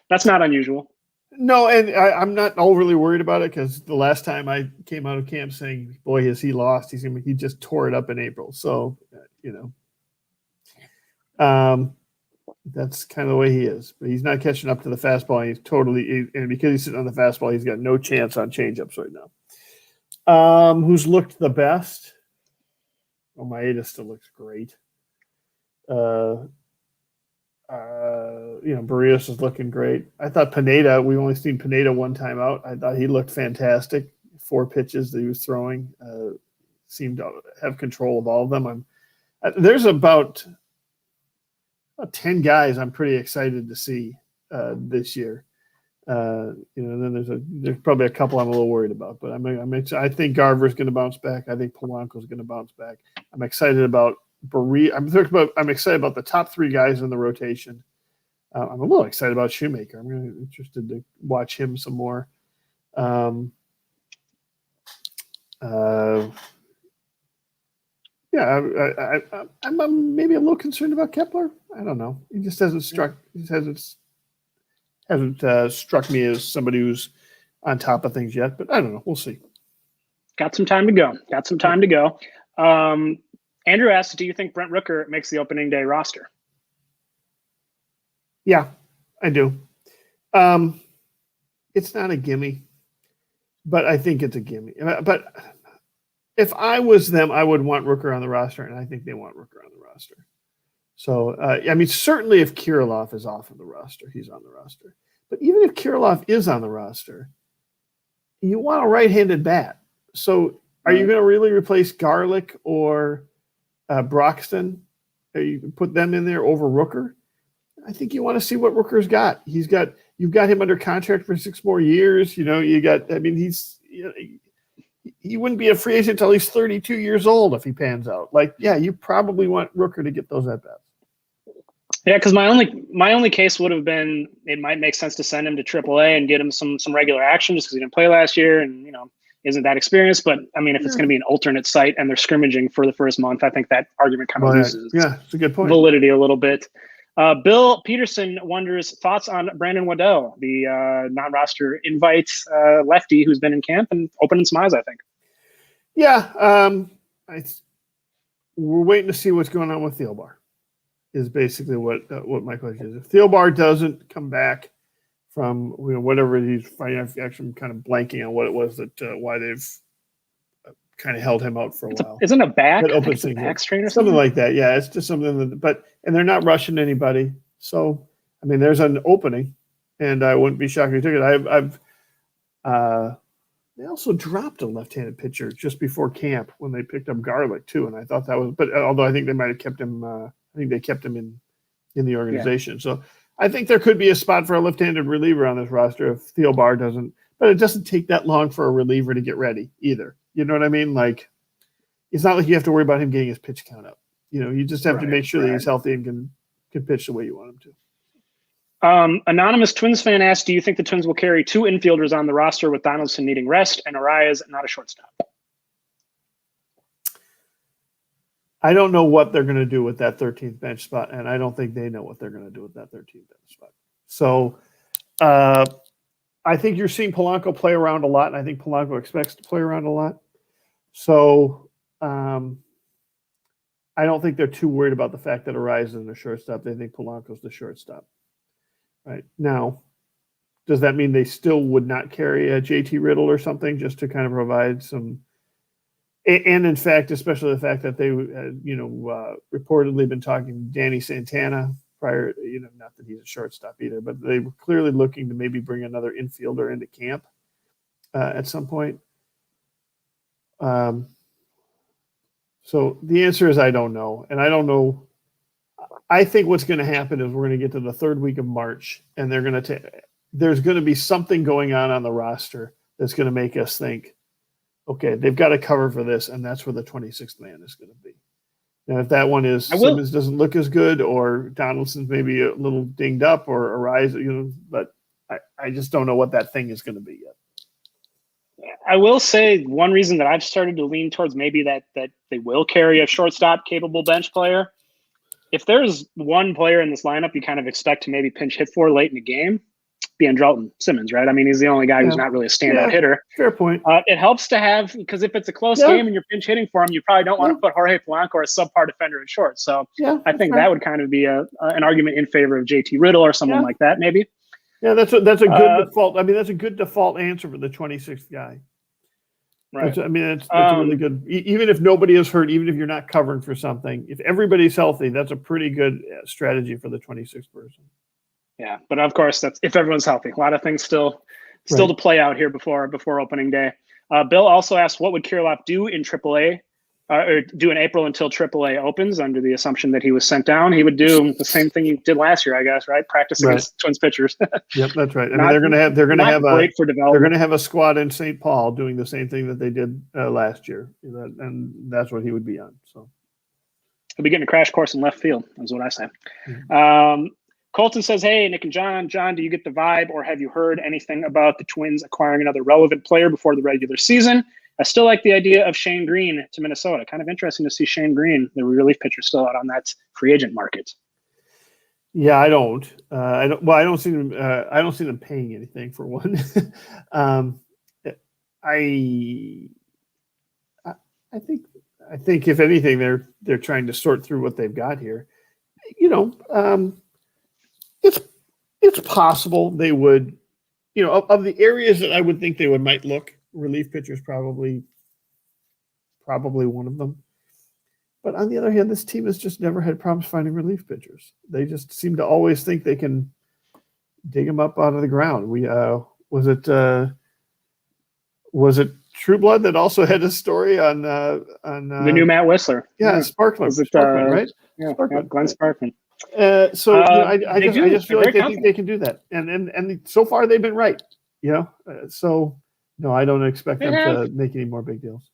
[SPEAKER 1] That's not unusual.
[SPEAKER 2] No, and I'm not overly worried about it because the last time I came out of camp saying, "Boy, has he lost? He just tore it up in April." So, that's kind of the way he is. But he's not catching up to the fastball. And because he's sitting on the fastball, he's got no chance on changeups right now. Who's looked the best? Oh, Maeda still looks great. Berrios is looking great. I thought Pineda, we've only seen Pineda one time out. I thought he looked fantastic. 4 pitches that he was throwing seemed to have control of all of them. There's about 10 guys I'm pretty excited to see this year. And then there's probably a couple I'm a little worried about, but I think Garver's going to bounce back. I think Polanco's going to bounce back. I'm excited about Berrios. I'm excited about the top 3 guys in the rotation. I'm a little excited about Shoemaker. I'm really interested to watch him some more. I'm maybe a little concerned about Kepler. I don't know. He just hasn't struck me as somebody who's on top of things yet. But I don't know. We'll see.
[SPEAKER 1] Got some time to go. Andrew asks, do you think Brent Rooker makes the opening day roster?
[SPEAKER 2] Yeah, I do. It's not a gimme, but I think it's a gimme. But if I was them, I would want Rooker on the roster, and I think they want Rooker on the roster. So, certainly if Kiriloff is off of the roster, he's on the roster. But even if Kiriloff is on the roster, you want a right-handed bat. So are you going to really replace Garlick or Buxton? You can put them in there over Rooker. I think you want to see what Rooker's got. You've got him under contract for 6 more years. He wouldn't be a free agent until he's 32 years old if he pans out. You probably want Rooker to get those at bats.
[SPEAKER 1] Yeah, because my only case would have been it might make sense to send him to AAA and get him some regular action just because he didn't play last year and isn't that experienced. But if it's going to be an alternate site and they're scrimmaging for the first month, I think that argument kind of loses.
[SPEAKER 2] Yeah, it's a good point.
[SPEAKER 1] Validity a little bit. Bill Peterson wonders thoughts on Brandon Waddell, the non-roster invite lefty who's been in camp and opening some eyes, I think.
[SPEAKER 2] Yeah, we're waiting to see what's going on with Thielbar. Is basically what my question is. If Thielbar doesn't come back from whatever he's fighting, actually I'm kind of blanking on what it was that why they've kind of held him out for a while.
[SPEAKER 1] Isn't a back?
[SPEAKER 2] It's
[SPEAKER 1] a back strain or
[SPEAKER 2] something like that. Yeah, it's just something and they're not rushing anybody. So there's an opening, and I wouldn't be shocked if he took it. They also dropped a left-handed pitcher just before camp when they picked up Garlick too, and I thought that was. But although I think they might have kept him, I think they kept him in the organization. Yeah. So I think there could be a spot for a left-handed reliever on this roster if Thielbar doesn't. But it doesn't take that long for a reliever to get ready either. You know what I mean? It's not like you have to worry about him getting his pitch count up. You just have to make sure that he's healthy and can pitch the way you want him to.
[SPEAKER 1] Anonymous Twins fan asked, do you think the Twins will carry 2 infielders on the roster with Donaldson needing rest and Arias not a shortstop?
[SPEAKER 2] I don't know what they're going to do with that 13th bench spot, and I don't think they know what they're going to do with that 13th bench spot. So I think you're seeing Polanco play around a lot, and I think Polanco expects to play around a lot. So I don't think they're too worried about the fact that Arias isn't a shortstop. They think Polanco's the shortstop. Right now, does that mean they still would not carry a JT Riddle or something just to kind of provide some? And in fact, especially the fact that they, reportedly been talking to Danny Santana prior, not that he's a shortstop either, but they were clearly looking to maybe bring another infielder into camp at some point. So the answer is I don't know, and I don't know. I think what's going to happen is we're going to get to the 3rd week of March, and there's going to be something going on the roster that's going to make us think, okay, they've got to cover for this, and that's where the 26th man is going to be. And if that one is Simmons doesn't look as good, or Donaldson's maybe a little dinged up, or Arise, but I just don't know what that thing is going to be yet.
[SPEAKER 1] I will say one reason that I've started to lean towards maybe that they will carry a shortstop capable bench player. If there's one player in this lineup you kind of expect to maybe pinch hit for late in the game, be Andrelton Simmons, right? I mean, he's the only guy who's not really a standout hitter.
[SPEAKER 2] Fair point.
[SPEAKER 1] It helps to have, because if it's a close game and you're pinch hitting for him, you probably don't want to put Jorge Polanco or a subpar defender at short. So I think that would kind of be an argument in favor of JT Riddle or someone like that, maybe.
[SPEAKER 2] Yeah, that's a good default. I mean, that's a good default answer for the 26th guy.
[SPEAKER 1] Right.
[SPEAKER 2] That's a really good. Even if nobody is hurt, even if you're not covering for something, if everybody's healthy, that's a pretty good strategy for the 26th person.
[SPEAKER 1] Yeah, but of course, that's if everyone's healthy. A lot of things still to play out here before opening day. Bill also asked, what would Kiriloff do in AAA, or do in April until AAA opens? Under the assumption that he was sent down, he would do the same thing he did last year, I guess, right? Practice against Twins pitchers.
[SPEAKER 2] Yep, that's right. I mean, they're going to have
[SPEAKER 1] great for development.
[SPEAKER 2] They're going to have a squad in St. Paul doing the same thing that they did last year, and that's what he would be on. So
[SPEAKER 1] he'll be getting a crash course in left field, is what I say.
[SPEAKER 2] Mm-hmm.
[SPEAKER 1] Colton says, hey, Nick and John. John, do you get the vibe, or have you heard anything about the Twins acquiring another relevant player before the regular season? I still like the idea of Shane Green to Minnesota. Kind of interesting to see Shane Green, the relief pitcher, still out on that free agent market.
[SPEAKER 2] Yeah, I don't. I don't see them. I don't see them paying anything for one. I think if anything, they're trying to sort through what they've got here. It's possible they would, of the areas that I would think they might look, relief pitchers probably one of them. But on the other hand, this team has just never had problems finding relief pitchers. They just seem to always think they can dig them up out of the ground. Was it True Blood that also had a story on the
[SPEAKER 1] new Matt Whistler?
[SPEAKER 2] Yeah, Sparkman. Was it Sparkman, right?
[SPEAKER 1] Yeah, Glenn Sparkman.
[SPEAKER 2] I just feel like they think they can do that, and so far they've been right. So no, I don't expect them to make any more big deals.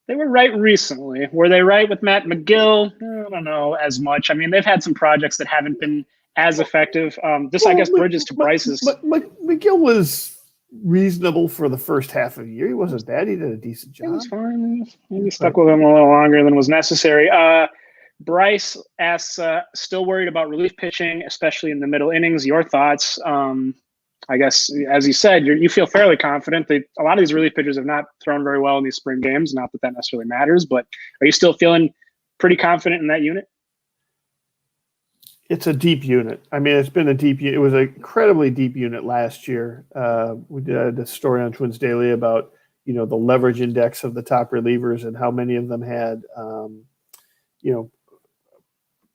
[SPEAKER 1] They were right recently. Were they right with Matt McGill? I don't know as much. I mean, they've had some projects that haven't been as effective. I guess bridges to Bryce's.
[SPEAKER 2] But McGill was reasonable for the first half of the year. He wasn't bad. He did a decent job.
[SPEAKER 1] He was fine. Maybe stuck with him a little longer than was necessary. Bryce asks, still worried about relief pitching, especially in the middle innings. Your thoughts? I guess, as you said, you feel fairly confident. A lot of these relief pitchers have not thrown very well in these spring games. Not that necessarily matters, but are you still feeling pretty confident in that unit?
[SPEAKER 2] It's a deep unit. I mean, it's been a deep unit. It was an incredibly deep unit last year. We did a story on Twins Daily about, the leverage index of the top relievers and how many of them had,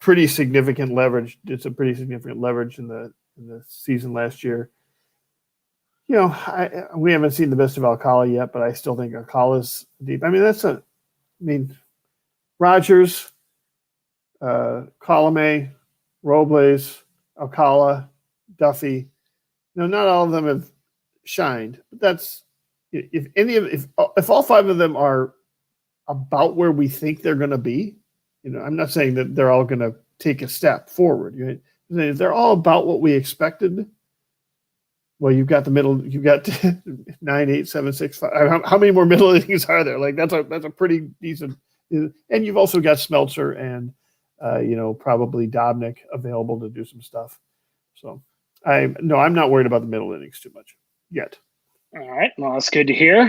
[SPEAKER 2] pretty significant leverage. Did some pretty significant leverage in the season last year. We haven't seen the best of Alcala yet, but I still think Alcala's deep. I mean, Rogers, Colomé, Robles, Alcala, Duffy. Not all of them have shined, but that's if all five of them are about where we think they're going to be. I'm not saying that they're all going to take a step forward. If they're all about what we expected. Well, you've got the middle. You've got 9, 8, 7, 6, 5. How many more middle innings are there? Like that's a pretty decent. And you've also got Smeltzer and probably Dobnik available to do some stuff. So I'm not worried about the middle innings too much yet.
[SPEAKER 1] All right, well that's good to hear.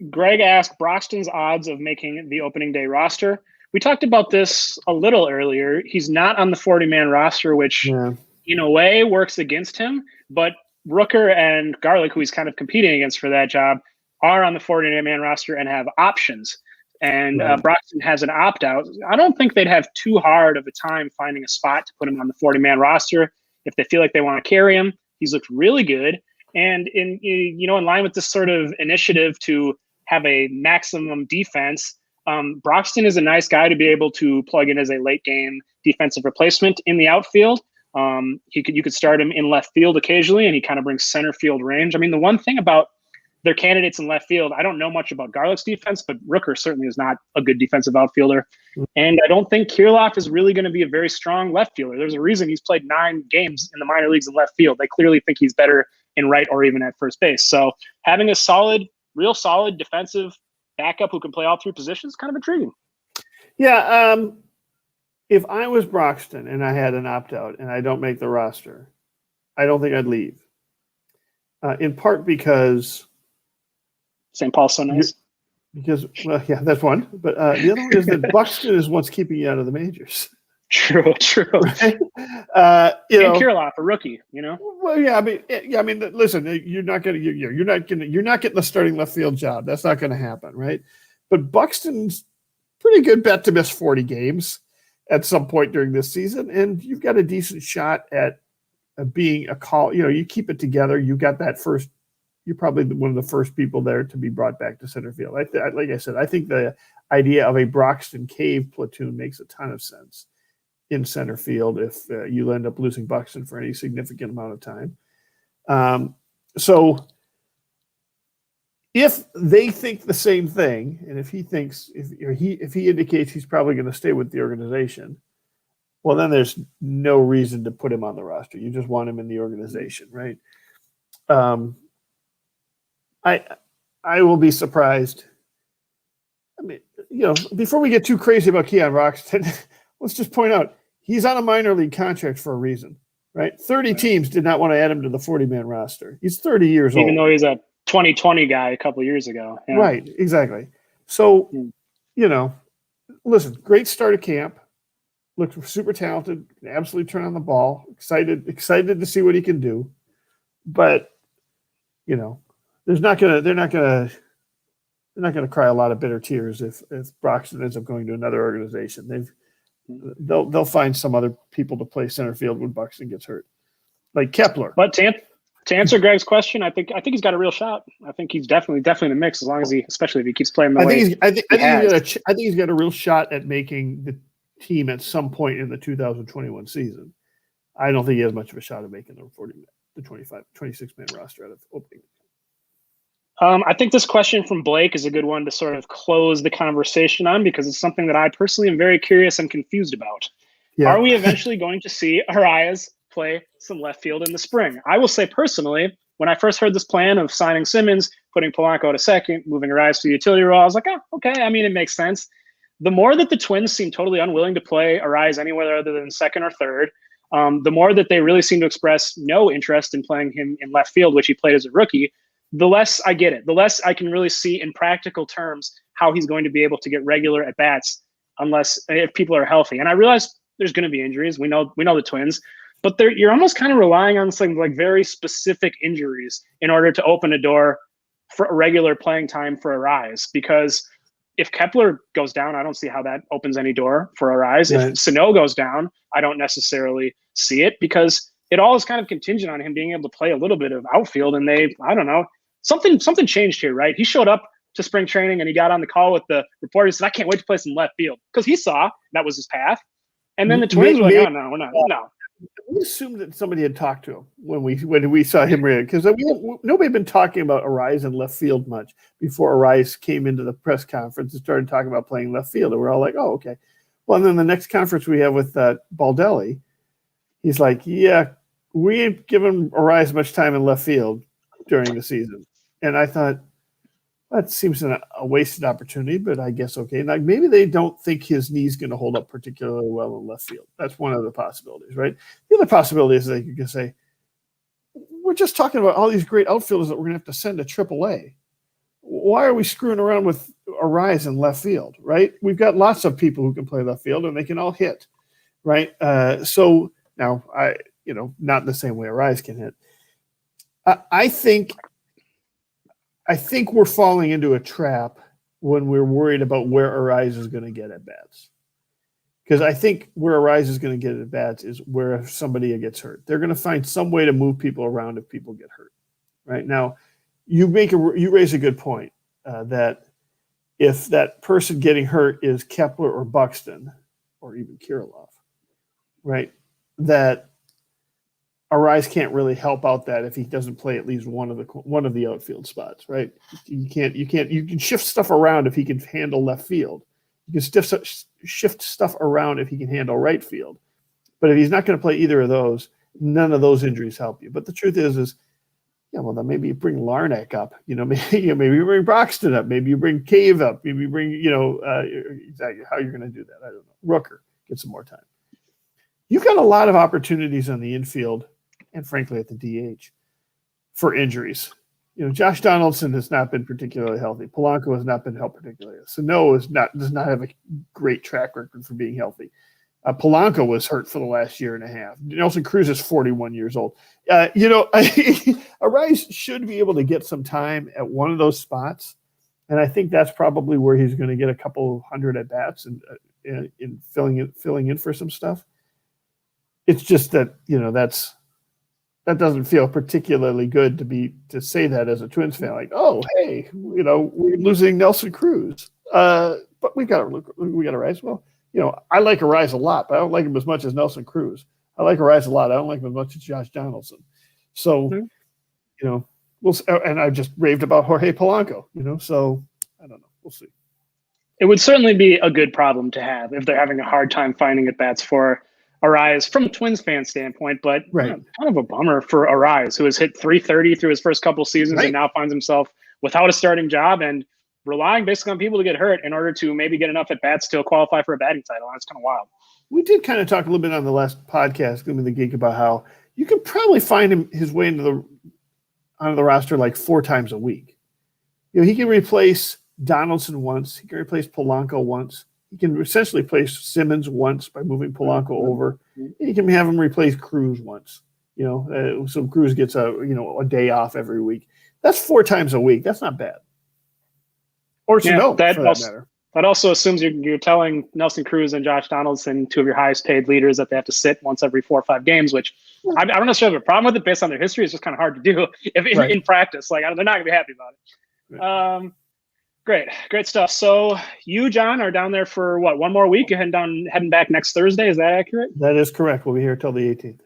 [SPEAKER 1] Greg asked Buxton's odds of making the opening day roster. We talked about this a little earlier. He's not on the 40-man roster, which in a way works against him. But Rooker and Garlick, who he's kind of competing against for that job, are on the 40-man roster and have options. And Buxton has an opt-out. I don't think they'd have too hard of a time finding a spot to put him on the 40-man roster if they feel like they want to carry him. He's looked really good. And in line with this sort of initiative to have a maximum defense, Buxton is a nice guy to be able to plug in as a late game defensive replacement in the outfield. You could start him in left field occasionally, and he kind of brings center field range. I mean, the one thing about they're candidates in left field. I don't know much about Garlick's defense, but Rooker certainly is not a good defensive outfielder. And I don't think Kiriloff is really going to be a very strong left fielder. There's a reason he's played 9 games in the minor leagues in left field. They clearly think he's better in right or even at first base. So having a solid, real solid defensive backup who can play all 3 positions is kind of intriguing.
[SPEAKER 2] Yeah. If I was Buxton and I had an opt-out and I don't make the roster, I don't think I'd leave. In part because
[SPEAKER 1] St. Paul's so nice.
[SPEAKER 2] Because, well, yeah, that's one. But the other one is that Buxton is what's keeping you out of the majors.
[SPEAKER 1] True.
[SPEAKER 2] Right?
[SPEAKER 1] And Kiriloff, a rookie,
[SPEAKER 2] Well, yeah, I mean, listen, you're not getting the starting left field job. That's not going to happen, right? But Buxton's pretty good bet to miss 40 games at some point during this season, and you've got a decent shot at being a call. You keep it together. You got that first. You're probably one of the first people there to be brought back to center field. Like I said, I think the idea of a Buxton Cave platoon makes a ton of sense in center field if you end up losing Buxton for any significant amount of time. So if they think the same thing, and if he indicates he's probably going to stay with the organization, well, then there's no reason to put him on the roster. You just want him in the organization, right? I will be surprised. I mean, before we get too crazy about Keon Buxton, let's just point out he's on a minor league contract for a reason, right? 30 teams did not want to add him to the 40-man roster. He's 30 years old.
[SPEAKER 1] Even though he's a 2020 guy a couple of years ago. Yeah.
[SPEAKER 2] Right, exactly. So, listen, great start of camp. Looked super talented, can absolutely turn on the ball. Excited to see what he can do. But, they're not gonna cry a lot of bitter tears if Buxton ends up going to another organization. They'll find some other people to play center field when Buxton gets hurt, like Kepler.
[SPEAKER 1] But to answer Greg's question, I think he's got a real shot. I think he's definitely in the mix as long as especially if he keeps playing the way. I think
[SPEAKER 2] he's got a real shot at making the team at some point in the 2021 season. I don't think he has much of a shot at making the 26-man roster out of opening.
[SPEAKER 1] I think this question from Blake is a good one to sort of close the conversation on because it's something that I personally am very curious and confused about. Yeah. Are we eventually going to see Arias play some left field in the spring? I will say personally, when I first heard this plan of signing Simmons, putting Polanco to second, moving Arias to the utility role, I was like, oh, okay. I mean, it makes sense. The more that the Twins seem totally unwilling to play Arias anywhere other than second or third, the more that they really seem to express no interest in playing him in left field, which he played as a rookie, the less I get it. The less I can really see in practical terms how he's going to be able to get regular at-bats if people are healthy. And I realize there's going to be injuries. We know the Twins. But you're almost kind of relying on some like very specific injuries in order to open a door for a regular playing time for Arias. Because if Kepler goes down, I don't see how that opens any door for Arias. Right. If Sano goes down, I don't necessarily see it because it all is kind of contingent on him being able to play a little bit of outfield. And I don't know, something changed here, right? He showed up to spring training and he got on the call with the reporter. He said, I can't wait to play some left field because he saw that was his path. And then the Twins were like, oh, no, we're not. No.
[SPEAKER 2] We assumed that somebody had talked to him when we saw him read because nobody had been talking about Arias in left field much before Arias came into the press conference and started talking about playing left field. And we're all like, oh, okay. Well, and then the next conference we have with Baldelli, he's like, yeah, we ain't giving Arias much time in left field during the season. And I thought, that seems a wasted opportunity, but I guess okay. Like maybe they don't think his knee's going to hold up particularly well in left field. That's one of the possibilities, right? The other possibility is that you can say, we're just talking about all these great outfielders that we're going to have to send to AAA. Why are we screwing around with Arias in left field, right? We've got lots of people who can play left field and they can all hit, right? So now not in the same way Arias can hit. I think we're falling into a trap when we're worried about where Arias is going to get at bats. Because I think where Arias is going to get at bats is where somebody gets hurt. They're going to find some way to move people around if people get hurt. Right now, you raise a good point that if that person getting hurt is Kepler or Buxton or even Kiriloff, right? That Arise can't really help out that if he doesn't play at least one of the outfield spots, right? You can shift stuff around if he can handle left field. You can shift stuff around if he can handle right field. But if he's not going to play either of those, none of those injuries help you. But the truth is well, then maybe you bring Larnack up. Maybe you bring Buxton up. Maybe you bring Cave up. Maybe you bring, exactly how you're going to do that. I don't know. Rooker, get some more time. You've got a lot of opportunities on the infield and frankly at the DH for injuries. Josh Donaldson has not been particularly healthy. Polanco has not been healthy particularly. Sano does not have a great track record for being healthy. Polanco was hurt for the last year and a half. Nelson Cruz is 41 years old. Arise should be able to get some time at one of those spots, and I think that's probably where he's going to get a couple hundred at bats and in filling in for some stuff. It's just that that doesn't feel particularly good to say that as a Twins fan. Like, oh, hey, we're losing Nelson Cruz, but we got Arise. Well, I like Arise a lot, but I don't like him as much as Nelson Cruz. I like Arise a lot. I don't like him as much as Josh Donaldson. So, and I just raved about Jorge Polanco. So I don't know. We'll see.
[SPEAKER 1] It would certainly be a good problem to have if they're having a hard time finding at bats for Arise from a Twins fan standpoint, but kind of a bummer for Arise, who has hit 330 through his first couple seasons and now finds himself without a starting job and relying basically on people to get hurt in order to maybe get enough at bats to qualify for a batting title. That's kind of wild.
[SPEAKER 2] We did kind of talk a little bit on the last podcast, Give Me the Geek, about how you can probably find his way onto the roster like 4 times a week. He can replace Donaldson once. He can replace Polanco once. He can essentially replace Simmons once by moving Polanco over. He can have him replace Cruz once. So Cruz gets a day off every week. That's 4 times a week. That's not bad. Or Sano, for that matter.
[SPEAKER 1] That also assumes you're telling Nelson Cruz and Josh Donaldson, 2 of your highest paid leaders, that they have to sit once every 4 or 5 games, which I don't necessarily have a problem with it based on their history. It's just kind of hard to do in practice. Like, they're not going to be happy about it. Right. Great stuff. So you, John, are down there for what, 1 more week? You're heading back next Thursday. Is that accurate?
[SPEAKER 2] That is correct. We'll be here till the 18th.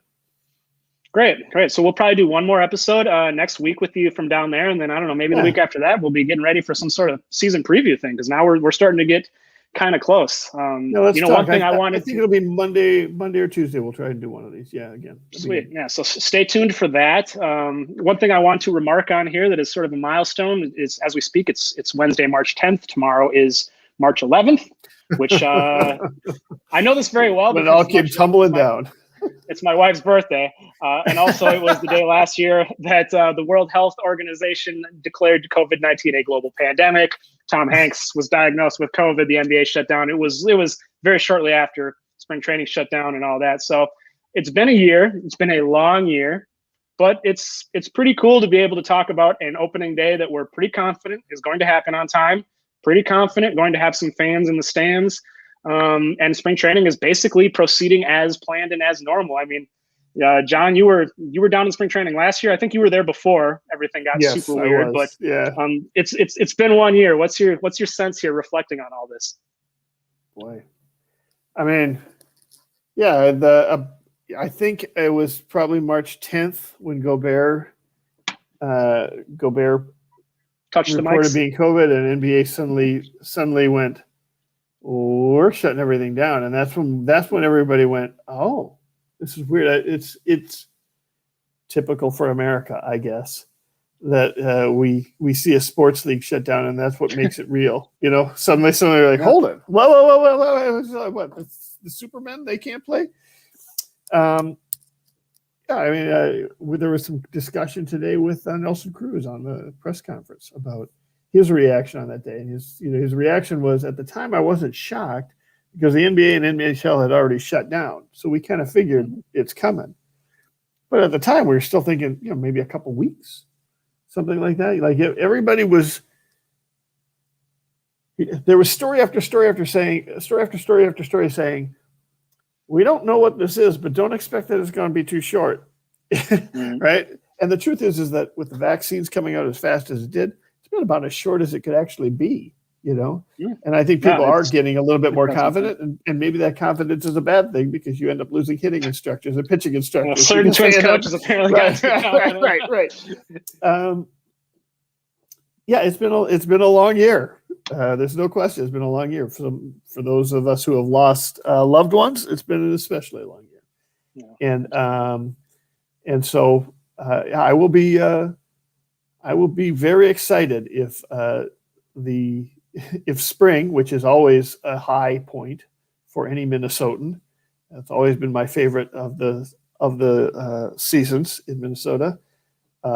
[SPEAKER 1] Great. So we'll probably do 1 more episode next week with you from down there, and then I don't know, maybe the week after that we'll be getting ready for some sort of season preview thing, because now we're starting to get kind of close.
[SPEAKER 2] Let's talk. One thing I think it'll be Monday or Tuesday. We'll try and do one of these. Yeah, again.
[SPEAKER 1] Sweet. Yeah. So stay tuned for that. One thing I want to remark on here that is sort of a milestone is, as we speak, it's Wednesday, March 10th. Tomorrow is March 11th, which I know this very well.
[SPEAKER 2] When it all came tumbling down.
[SPEAKER 1] It's my wife's birthday. And also it was the day last year that the World Health Organization declared COVID-19 a global pandemic. Tom Hanks was diagnosed with COVID. The NBA shut down. It was very shortly after spring training shut down and all that. So it's been a year. It's been a long year, but it's pretty cool to be able to talk about an opening day that we're pretty confident is going to happen on time. Pretty confident going to have some fans in the stands. And spring training is basically proceeding as planned and as normal. I mean, John, you were down in spring training last year. I think you were there before everything got super weird. But it's been 1 year. What's your sense here, reflecting on all this?
[SPEAKER 2] Boy, I mean, I think it was probably March 10th when Gobert
[SPEAKER 1] touched the
[SPEAKER 2] reported
[SPEAKER 1] mics.
[SPEAKER 2] being COVID, and NBA suddenly went, we're shutting everything down, and that's when everybody went, oh, this is weird. It's typical for America, I guess, that we see a sports league shut down, and that's what makes it real. Suddenly they're like, hold it, whoa, what? The Supermen, they can't play. I mean, there was some discussion today with Nelson Cruz on the press conference about his reaction on that day, and his reaction was, at the time I wasn't shocked because the NBA and NHL had already shut down, so we kind of figured it's coming. But at the time, we were still thinking, maybe a couple weeks, something like that. Like everybody was. There was story after story saying, we don't know what this is, but don't expect that it's going to be too short, right? And the truth is that with the vaccines coming out as fast as it did, it's been about as short as it could actually be. And I think people are getting a little bit more
[SPEAKER 1] impressive.
[SPEAKER 2] confident, and maybe that confidence is a bad thing because you end up losing hitting instructors and pitching instructors.
[SPEAKER 1] Certain Twins coaches apparently got too confident.
[SPEAKER 2] Right. Yeah, it's been a long year. There's no question. It's been a long year for those of us who have lost loved ones. It's been an especially long year, and so I will be very excited if spring, which is always a high point for any Minnesotan. That's always been my favorite of the seasons in Minnesota.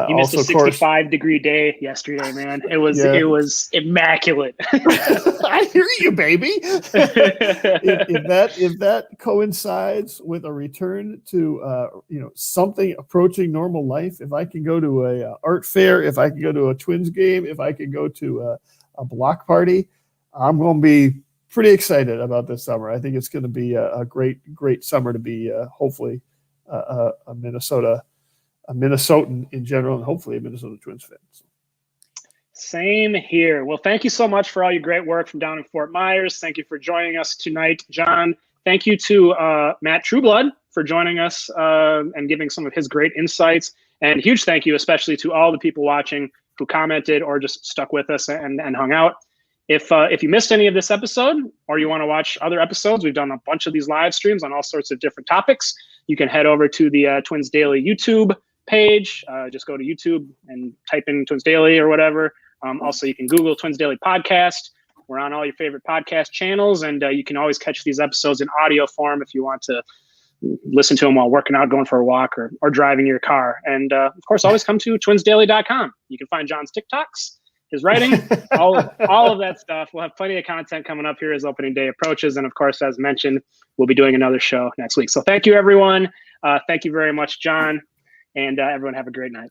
[SPEAKER 1] He missed a 65-degree day yesterday, man. It was immaculate.
[SPEAKER 2] I hear you, baby. if that coincides with a return to something approaching normal life, if I can go to a art fair, if I can go to a Twins game, if I can go to a block party, I'm going to be pretty excited about this summer. I think it's going to be a great summer to be hopefully a Minnesotan in general, and hopefully a Minnesota Twins fan.
[SPEAKER 1] Same here. Well, thank you so much for all your great work from down in Fort Myers. Thank you for joining us tonight, John. Thank you to Matt Trueblood for joining us and giving some of his great insights. And huge thank you, especially to all the people watching who commented or just stuck with us and hung out. If you missed any of this episode or you want to watch other episodes, we've done a bunch of these live streams on all sorts of different topics. You can head over to the Twins Daily YouTube page. Just go to YouTube and type in Twins Daily or whatever. Also, you can Google Twins Daily Podcast. We're on all your favorite podcast channels, and you can always catch these episodes in audio form if you want to listen to them while working out, going for a walk, or driving your car. And of course, always come to twinsdaily.com. You can find John's TikToks, his writing, all of that stuff. We'll have plenty of content coming up here as opening day approaches. And of course, as mentioned, we'll be doing another show next week. So thank you, everyone. Thank you very much, John. And everyone have a great night.